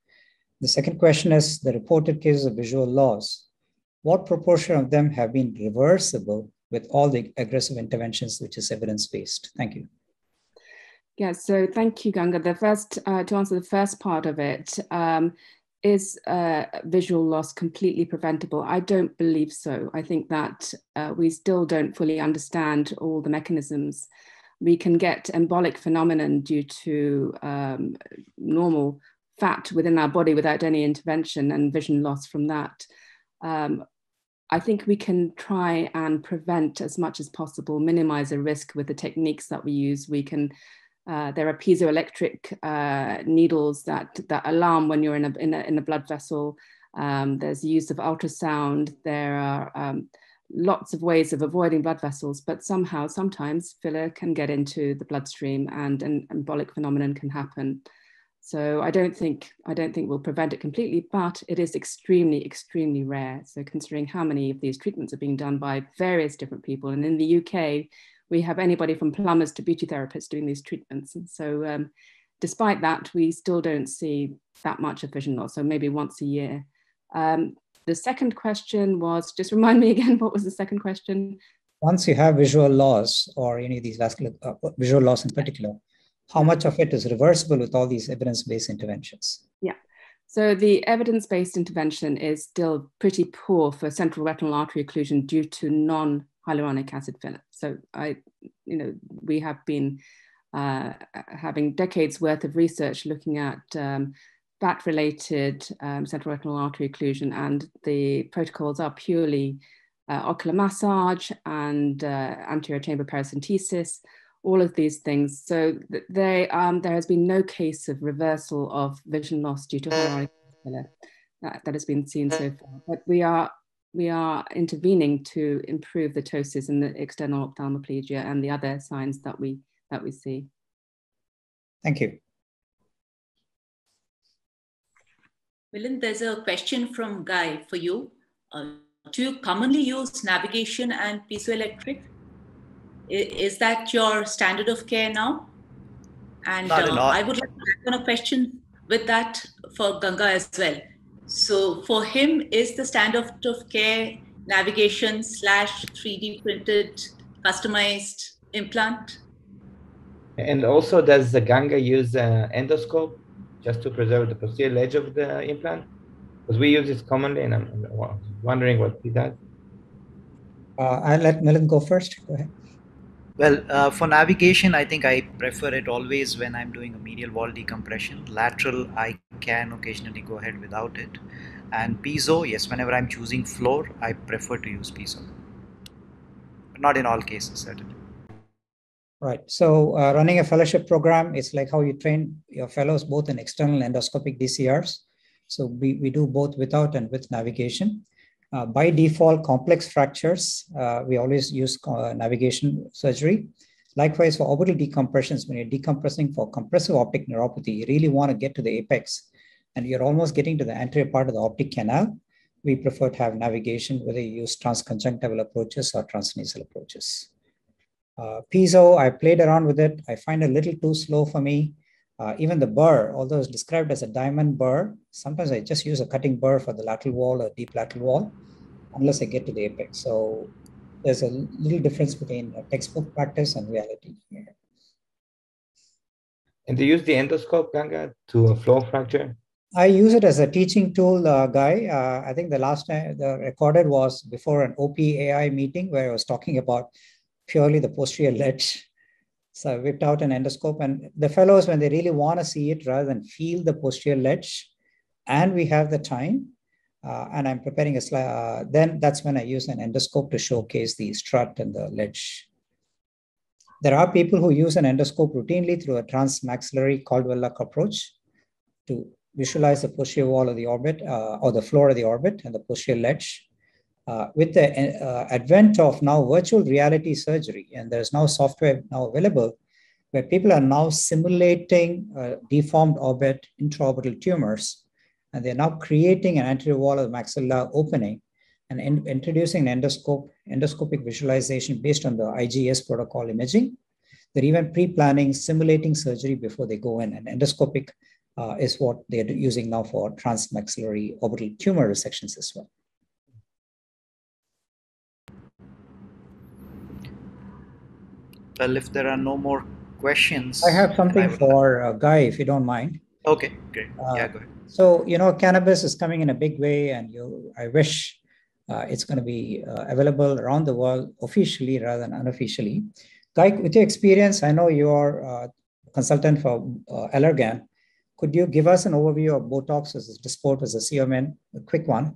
The second question is the reported cases of visual loss. What proportion of them have been reversible with all the aggressive interventions, which is evidence-based? Thank you. Yeah, so thank you, Ganga. The first, to answer the first part of it, is visual loss completely preventable? I don't believe so. I think that we still don't fully understand all the mechanisms. We can get embolic phenomenon due to normal fat within our body without any intervention and vision loss from that. I think we can try and prevent as much as possible, minimize the risk with the techniques that we use. We can there are piezoelectric needles that alarm when you're in a blood vessel. There's the use of ultrasound. There are lots of ways of avoiding blood vessels, but sometimes filler can get into the bloodstream and an embolic phenomenon can happen. So I don't think we'll prevent it completely, but it is extremely, extremely rare. So considering how many of these treatments are being done by various different people, and in the UK, we have anybody from plumbers to beauty therapists doing these treatments. And so despite that, we still don't see that much of vision loss, so maybe once a year. The second question was, just remind me again, what was the second question? Once you have visual loss or any of these vascular, visual loss in particular, how much of it is reversible with all these evidence-based interventions? Yeah. So the evidence-based intervention is still pretty poor for central retinal artery occlusion due to non-hyaluronic acid filler. So we have been having decades worth of research looking at fat-related central retinal artery occlusion, and the protocols are purely ocular massage and anterior chamber paracentesis, all of these things. So there has been no case of reversal of vision loss due to hyaluronic acid filler that has been seen so far. But we are intervening to improve the ptosis and the external ophthalmoplegia and the other signs that we see. Thank you. Milind, there's a question from Guy for you. Do you commonly use navigation and piezoelectric? Is that your standard of care now? And I would like to add on a question with that for Ganga as well. So for him, is the standard of care navigation / 3D printed customized implant? And also, does the Ganga use endoscope just to preserve the posterior edge of the implant? Because we use it commonly, and I'm wondering what he does. I'll let Milind go first. Go ahead. Well, for navigation, I think I prefer it always when I'm doing a medial wall decompression. Lateral, I can occasionally go ahead without it. And piezo, yes, whenever I'm choosing floor, I prefer to use piezo. But not in all cases, certainly. Right. So running a fellowship program is like how you train your fellows both in external endoscopic DCRs. So we do both without and with navigation. By default, complex fractures, we always use navigation surgery. Likewise, for orbital decompressions, when you're decompressing for compressive optic neuropathy, you really want to get to the apex and you're almost getting to the anterior part of the optic canal. We prefer to have navigation, whether you use transconjunctival approaches or transnasal approaches. Piezo, I played around with it. I find it a little too slow for me. Even the burr, although it's described as a diamond burr, sometimes I just use a cutting burr for the lateral wall or deep lateral wall, unless I get to the apex. So there's a little difference between textbook practice and reality here. And do you use the endoscope, Ganga, to flow fracture? I use it as a teaching tool, Guy. I think the last time the recorded was before an OPAI meeting where I was talking about purely the posterior ledge. So I whipped out an endoscope, and the fellows, when they really want to see it rather than feel the posterior ledge, and we have the time, and I'm preparing a slide, then that's when I use an endoscope to showcase the strut and the ledge. There are people who use an endoscope routinely through a transmaxillary Caldwell-Luck approach to visualize the posterior wall of the orbit or the floor of the orbit and the posterior ledge. With the advent of now virtual reality surgery, and there's now software now available where people are now simulating deformed orbit, intraorbital tumors, and they're now creating an anterior wall of the maxilla opening and introducing an endoscopic visualization based on the IGS protocol imaging. They're even pre-planning, simulating surgery before they go in, and endoscopic is what they're using now for transmaxillary orbital tumor resections as well. Well, if there are no more questions, I have something for Guy, if you don't mind. Okay, great. Yeah, go ahead. So, cannabis is coming in a big way, and I wish it's going to be available around the world officially rather than unofficially. Guy, with your experience, I know you're a consultant for Allergan. Could you give us an overview of Botox as a Dysport as a CMN, a quick one?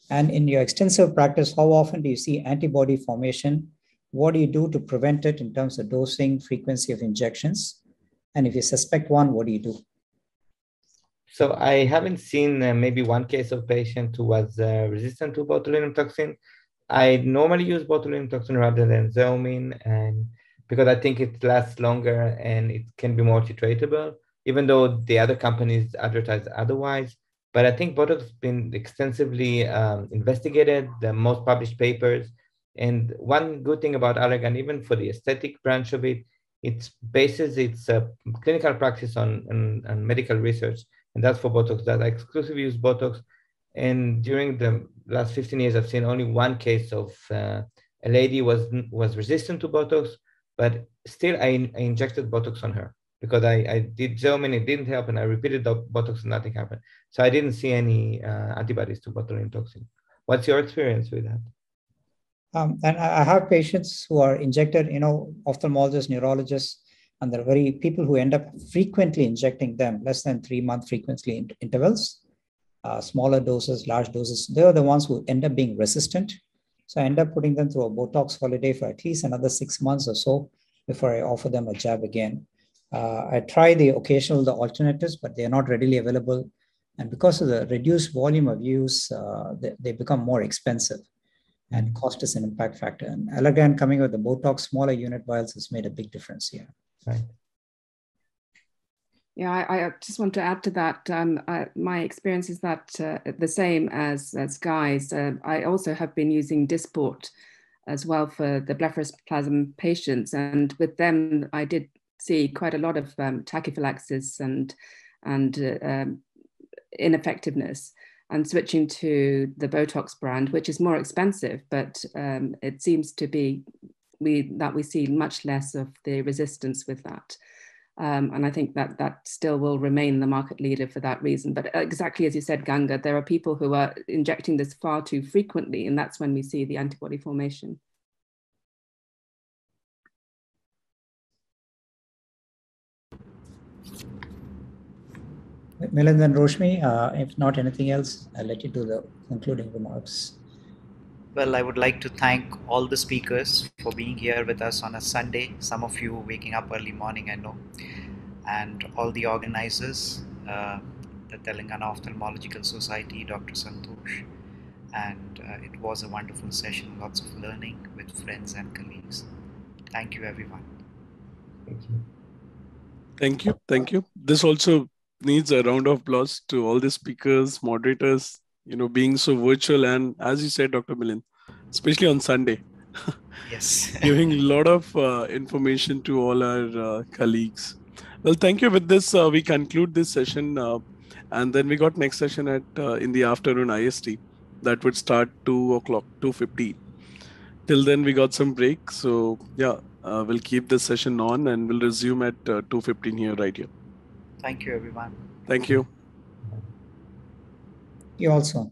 And in your extensive practice, how often do you see antibody formation? What do you do to prevent it in terms of dosing, frequency of injections? And if you suspect one, what do you do? So I haven't seen maybe one case of patient who was resistant to botulinum toxin. I normally use botulinum toxin rather than Xeomin, and because I think it lasts longer and it can be more titratable, even though the other companies advertise otherwise. But I think Botox has been extensively investigated, the most published papers. And one good thing about Allergan, even for the aesthetic branch of it, it bases its clinical practice on medical research. And that's for Botox. That I exclusively use Botox. And during the last 15 years, I've seen only one case of a lady was resistant to Botox, but still I injected Botox on her because I did Xeomin, it didn't help, and I repeated the Botox and nothing happened. So I didn't see any antibodies to botulinum toxin. What's your experience with that? And I have patients who are injected, ophthalmologists, neurologists, and there are people who end up frequently injecting them, less than 3-month frequency intervals, smaller doses, large doses. They're the ones who end up being resistant. So I end up putting them through a Botox holiday for at least another 6 months or so before I offer them a jab again. I try the alternatives, but they're not readily available. And because of the reduced volume of use, they become more expensive. And cost is an impact factor. And Allergan coming with the Botox smaller unit vials has made a big difference here. Right. Yeah, I just want to add to that. My experience is that the same as Guy's. I also have been using Dysport as well for the blepharospasm patients, and with them I did see quite a lot of tachyphylaxis and ineffectiveness. And switching to the Botox brand, which is more expensive, but it seems to be that we see much less of the resistance with that. And I think that still will remain the market leader for that reason. But exactly as you said, Ganga, there are people who are injecting this far too frequently, and that's when we see the antibody formation. Milind and Roshmi, if not anything else, I'll let you do the concluding remarks. Well, I would like to thank all the speakers for being here with us on a Sunday. Some of you waking up early morning, I know, and all the organizers, the Telangana Ophthalmological Society, Dr. Santosh, and it was a wonderful session, lots of learning with friends and colleagues. Thank you, everyone. Thank you. Thank you. Thank you. This also needs a round of applause to all the speakers, moderators, being so virtual. And as you said, Dr. Milind, especially on Sunday, Yes. giving a lot of information to all our colleagues. Well, thank you. With this, we conclude this session. And then we got next session at in the afternoon IST. That would start 2 o'clock, 2:15. Till then, we got some break. So yeah, we'll keep this session on and we'll resume at 2:15 here, right here. Thank you, everyone. Thank you. You also.